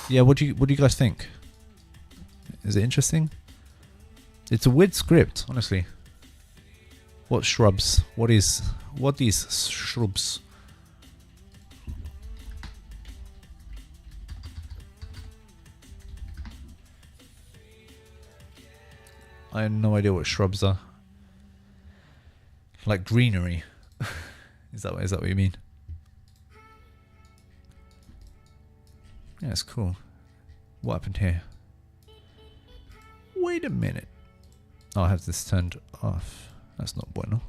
Yeah, what do you guys think? Is it interesting? It's a weird script, honestly. What shrubs? What these shrubs? I have no idea what shrubs are. Like greenery. Is that what you mean? Yeah, it's cool. What happened here? Wait a minute. Oh, I have this turned off. That's not bueno.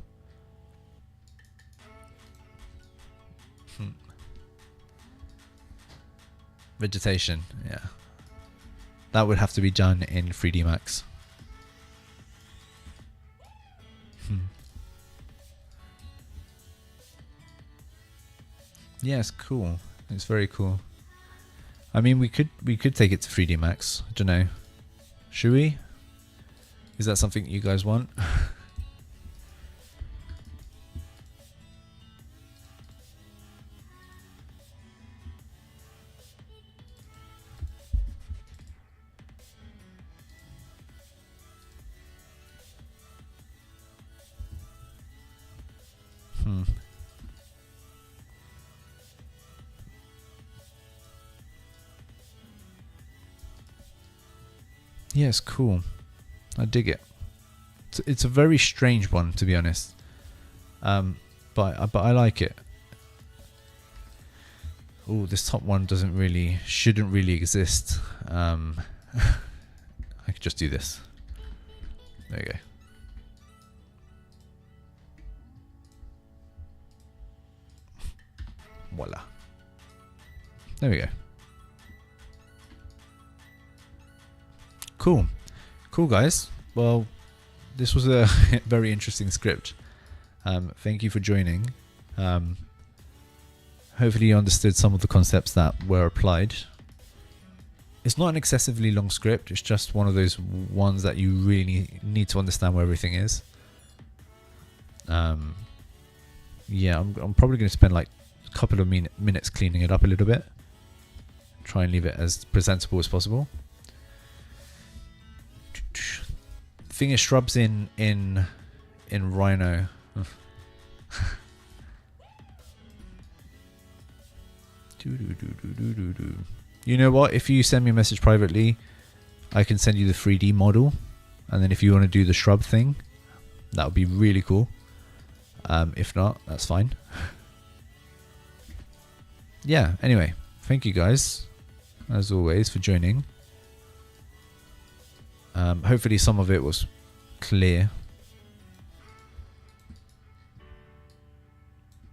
Vegetation, yeah. That would have to be done in 3D Max. Yeah, it's cool. It's very cool. I mean, we could take it to 3D Max. I don't know. Should we? Is that something you guys want? Yeah, it's cool. I dig it. It's a very strange one, to be honest. But I like it. Oh, this top one shouldn't really exist. I could just do this. There you go. Voila. There we go. Cool. Cool, guys. Well, this was a very interesting script. Thank you for joining. Hopefully you understood some of the concepts that were applied. It's not an excessively long script. It's just one of those ones that you really need to understand where everything is. Yeah, I'm probably going to spend like a couple of minutes cleaning it up a little bit. Try and leave it as presentable as possible. Thing is, shrubs in Rhino. You know what? If you send me a message privately, I can send you the 3D model, and then if you want to do the shrub thing, that would be really cool. If not, that's fine. Yeah. Anyway, thank you guys, as always, for joining. Hopefully some of it was clear.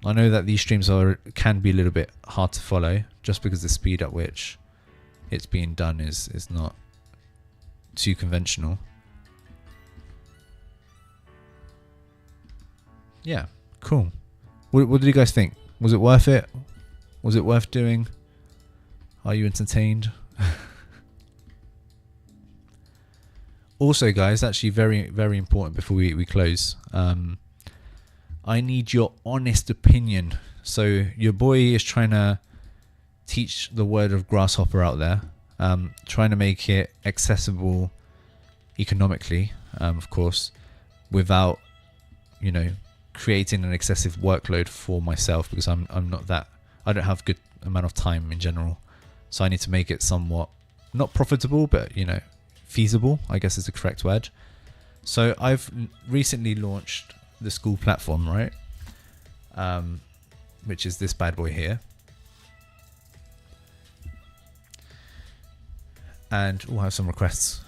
I know that these streams can be a little bit hard to follow, just because the speed at which it's being done is not too conventional. Yeah, cool. What did you guys think? Was it worth it? Was it worth doing? Are you entertained? Also, guys, actually very, very important before we close. I need your honest opinion. So your boy is trying to teach the word of grasshopper out there, trying to make it accessible economically, of course, without, creating an excessive workload for myself, because I don't have good amount of time in general. So I need to make it somewhat not profitable, but feasible, I guess is the correct word. So I've recently launched the school platform, right? Which is this bad boy here. And we'll have some requests,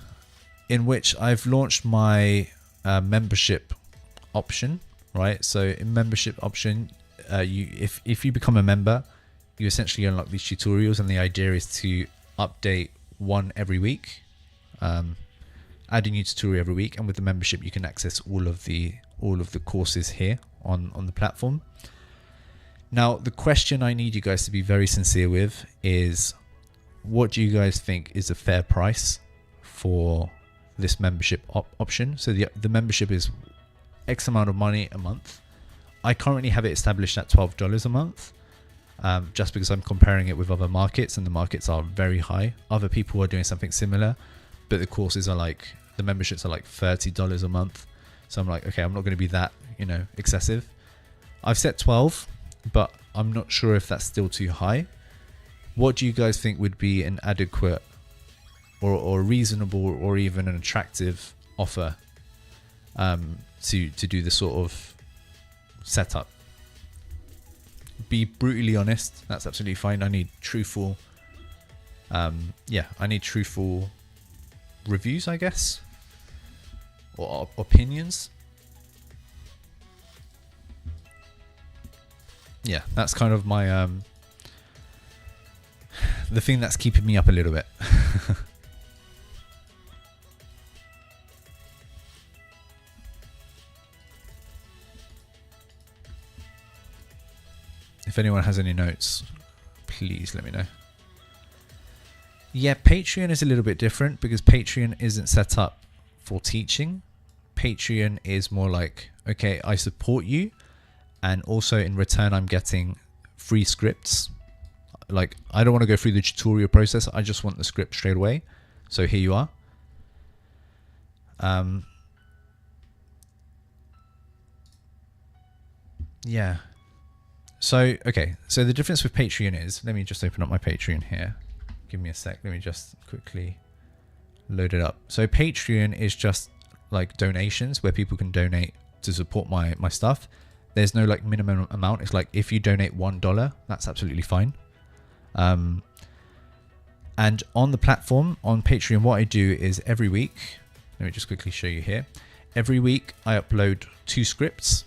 in which I've launched my membership option, right? So in membership option, if you become a member, you essentially unlock these tutorials, and the idea is to update one every week. Add a new tutorial every week, and with the membership you can access all of the courses here on the platform. Now, the question I need you guys to be very sincere with is, what do you guys think is a fair price for this membership option? So the membership is X amount of money a month. I currently have it established at $12 a month, just because I'm comparing it with other markets, and the markets are very high. Other people are doing something similar, but the memberships are like $30 a month. So I'm like, okay, I'm not going to be that, excessive. I've set 12, but I'm not sure if that's still too high. What do you guys think would be an adequate or reasonable or even an attractive offer to do the sort of setup. Be brutally honest. That's absolutely fine. I need truthful. I need truthful reviews, I guess, or opinions. Yeah, that's kind of my the thing that's keeping me up a little bit. If anyone has any notes, please let me know. Yeah, Patreon is a little bit different because Patreon isn't set up for teaching. Patreon is more like, okay, I support you, and also in return I'm getting free scripts. Like, I don't want to go through the tutorial process, I just want the script straight away. So here you are. Yeah. So, okay, so the difference with Patreon is, let me just open up my Patreon here. Give me a sec, let me just quickly load it up. So Patreon is just like donations where people can donate to support my stuff. There's no like minimum amount. It's like if you donate $1, that's absolutely fine. And on the platform, on Patreon, what I do is every week, let me just quickly show you here. Every week I upload 2 scripts,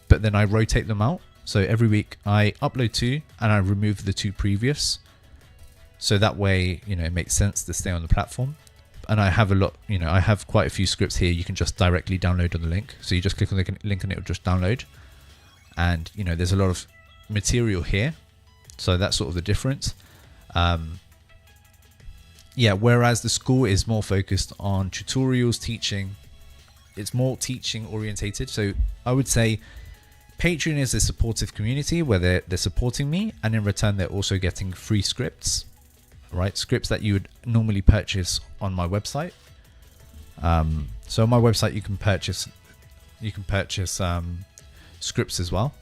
but then I rotate them out. So every week I upload 2 and I remove the 2 previous. So that way, it makes sense to stay on the platform. And I have a lot, I have quite a few scripts here. You can just directly download on the link. So you just click on the link and it will just download. And, there's a lot of material here. So that's sort of the difference. Whereas the school is more focused on tutorials, teaching. It's more teaching orientated. So I would say Patreon is a supportive community where they're supporting me, and in return they're also getting free scripts, right? Scripts that you would normally purchase on my website. So on my website you can purchase scripts as well.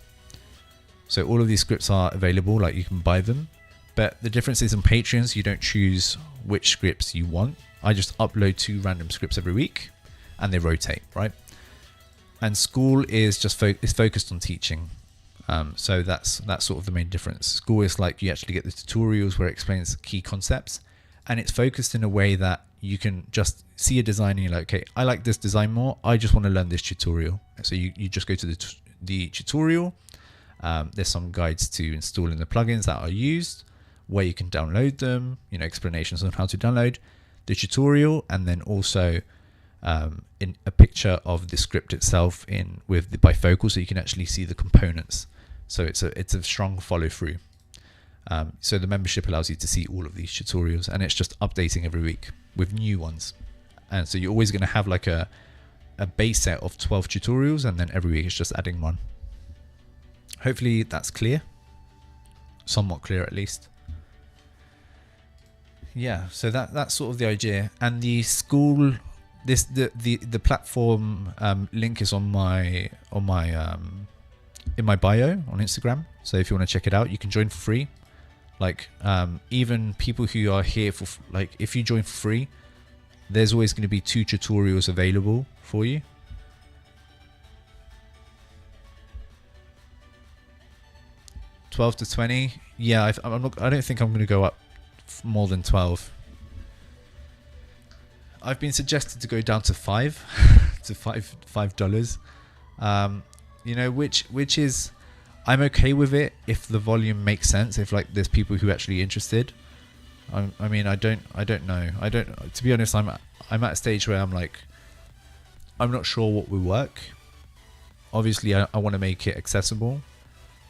So all of these scripts are available, like you can buy them. But the difference is on Patreons you don't choose which scripts you want. I just upload 2 random scripts every week and they rotate, right? And school is just focused on teaching. So that's sort of the main difference. School is like you actually get the tutorials where it explains key concepts, and it's focused in a way that you can just see a design and you're like, okay, I like this design more. I just want to learn this tutorial. So you just go to the tutorial. There's some guides to installing the plugins that are used, where you can download them, explanations on how to download the tutorial, and then also in a picture of the script itself with the bifocal, so you can actually see the components. So it's a strong follow through. So the membership allows you to see all of these tutorials, and it's just updating every week with new ones. And so you're always going to have like a base set of 12 tutorials, and then every week it's just adding one. Hopefully that's clear, somewhat clear at least. Yeah, so that's sort of the idea. And the school, the platform link is in my bio on Instagram. So if you want to check it out, you can join for free. Like even people who are here for if you join for free, there's always going to be 2 tutorials available for you. $12 to $20. Yeah, I don't think I'm going to go up more than 12. I've been suggested to go down to $5 to $5. Which is, I'm okay with it if the volume makes sense. If there's people who are actually interested. I don't know. To be honest, I'm at a stage where I'm not sure what will work. Obviously, I want to make it accessible,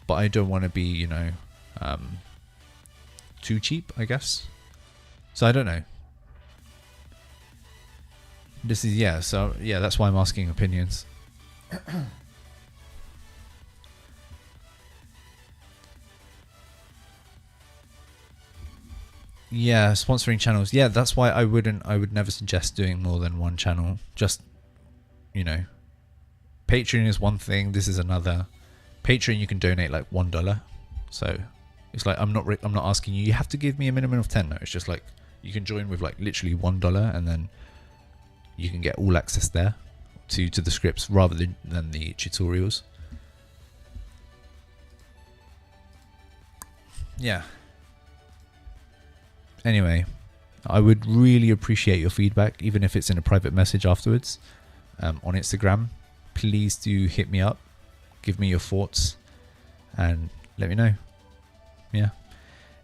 but I don't want to be, too cheap, I guess. So I don't know. That's why I'm asking opinions. Yeah, sponsoring channels. Yeah, that's why I would never suggest doing more than one channel. Just, Patreon is one thing, this is another. Patreon you can donate like $1. So it's like I'm not asking you have to give me a minimum of 10. No, it's just you can join with literally $1, and then you can get all access there to the scripts rather than the tutorials. Yeah. Anyway, I would really appreciate your feedback, even if it's in a private message afterwards on Instagram. Please do hit me up, give me your thoughts, and let me know. Yeah.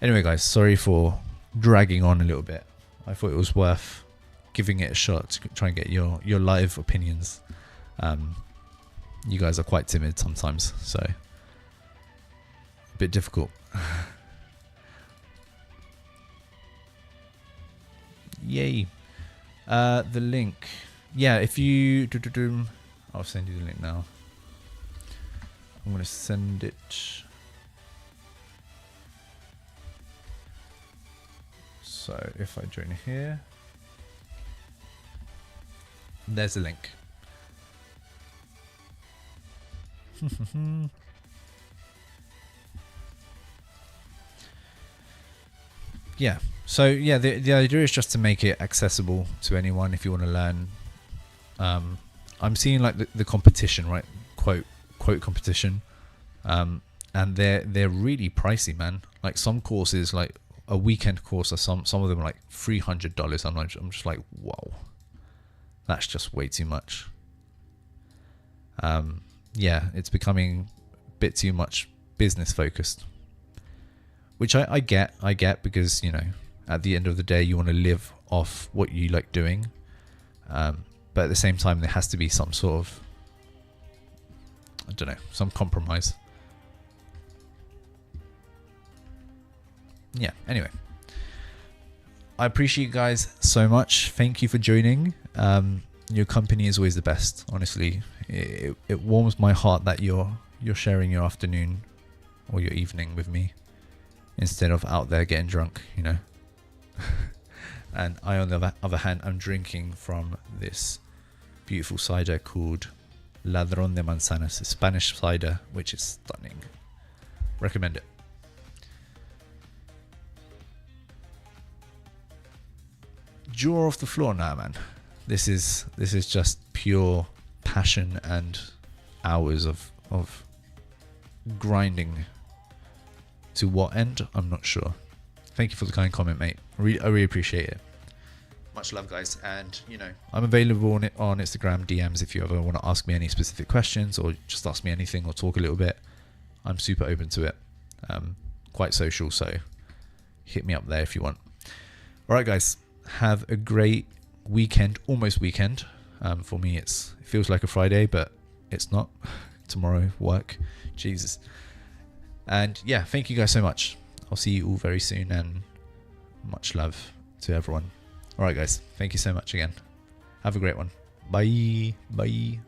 Anyway, guys, sorry for dragging on a little bit. I thought it was worth giving it a shot to try and get your live opinions. You guys are quite timid sometimes, so a bit difficult. Yay. The link. Yeah, if you... I'll send you the link now. I'm going to send it. So if I join here, there's the link. Yeah. So yeah, the idea is just to make it accessible to anyone if you want to learn. I'm seeing like the competition, right? Quote competition, and they're really pricey, man. Like some courses, like a weekend course, or some of them are like $300. I'm just like, whoa, that's just way too much. Yeah, it's becoming a bit too much business focused, which I get because, you know, at the end of the day, you want to live off what you like doing. But at the same time, there has to be some sort of, I don't know, some compromise. Yeah, anyway. I appreciate you guys so much. Thank you for joining. Your company is always the best, honestly. It warms my heart that you're sharing your afternoon or your evening with me instead of out there getting drunk, you know. And I, on the other hand, I'm drinking from this beautiful cider called Ladrón de Manzanas, a Spanish cider, which is stunning. Recommend it. Jaw off the floor now, man. This is just pure passion and hours of grinding. To what end? I'm not sure. Thank you for the kind comment, mate. I really appreciate it. Much love, guys. And, you know, I'm available on Instagram DMs if you ever want to ask me any specific questions or just ask me anything or talk a little bit. I'm super open to it. Quite social, so hit me up there if you want. All right, guys. Have a great weekend, almost weekend. For me, it feels like a Friday, but it's not. Tomorrow, work. Jesus. And yeah, thank you guys so much. I'll see you all very soon, and much love to everyone. All right, guys. Thank you so much again. Have a great one. Bye. Bye.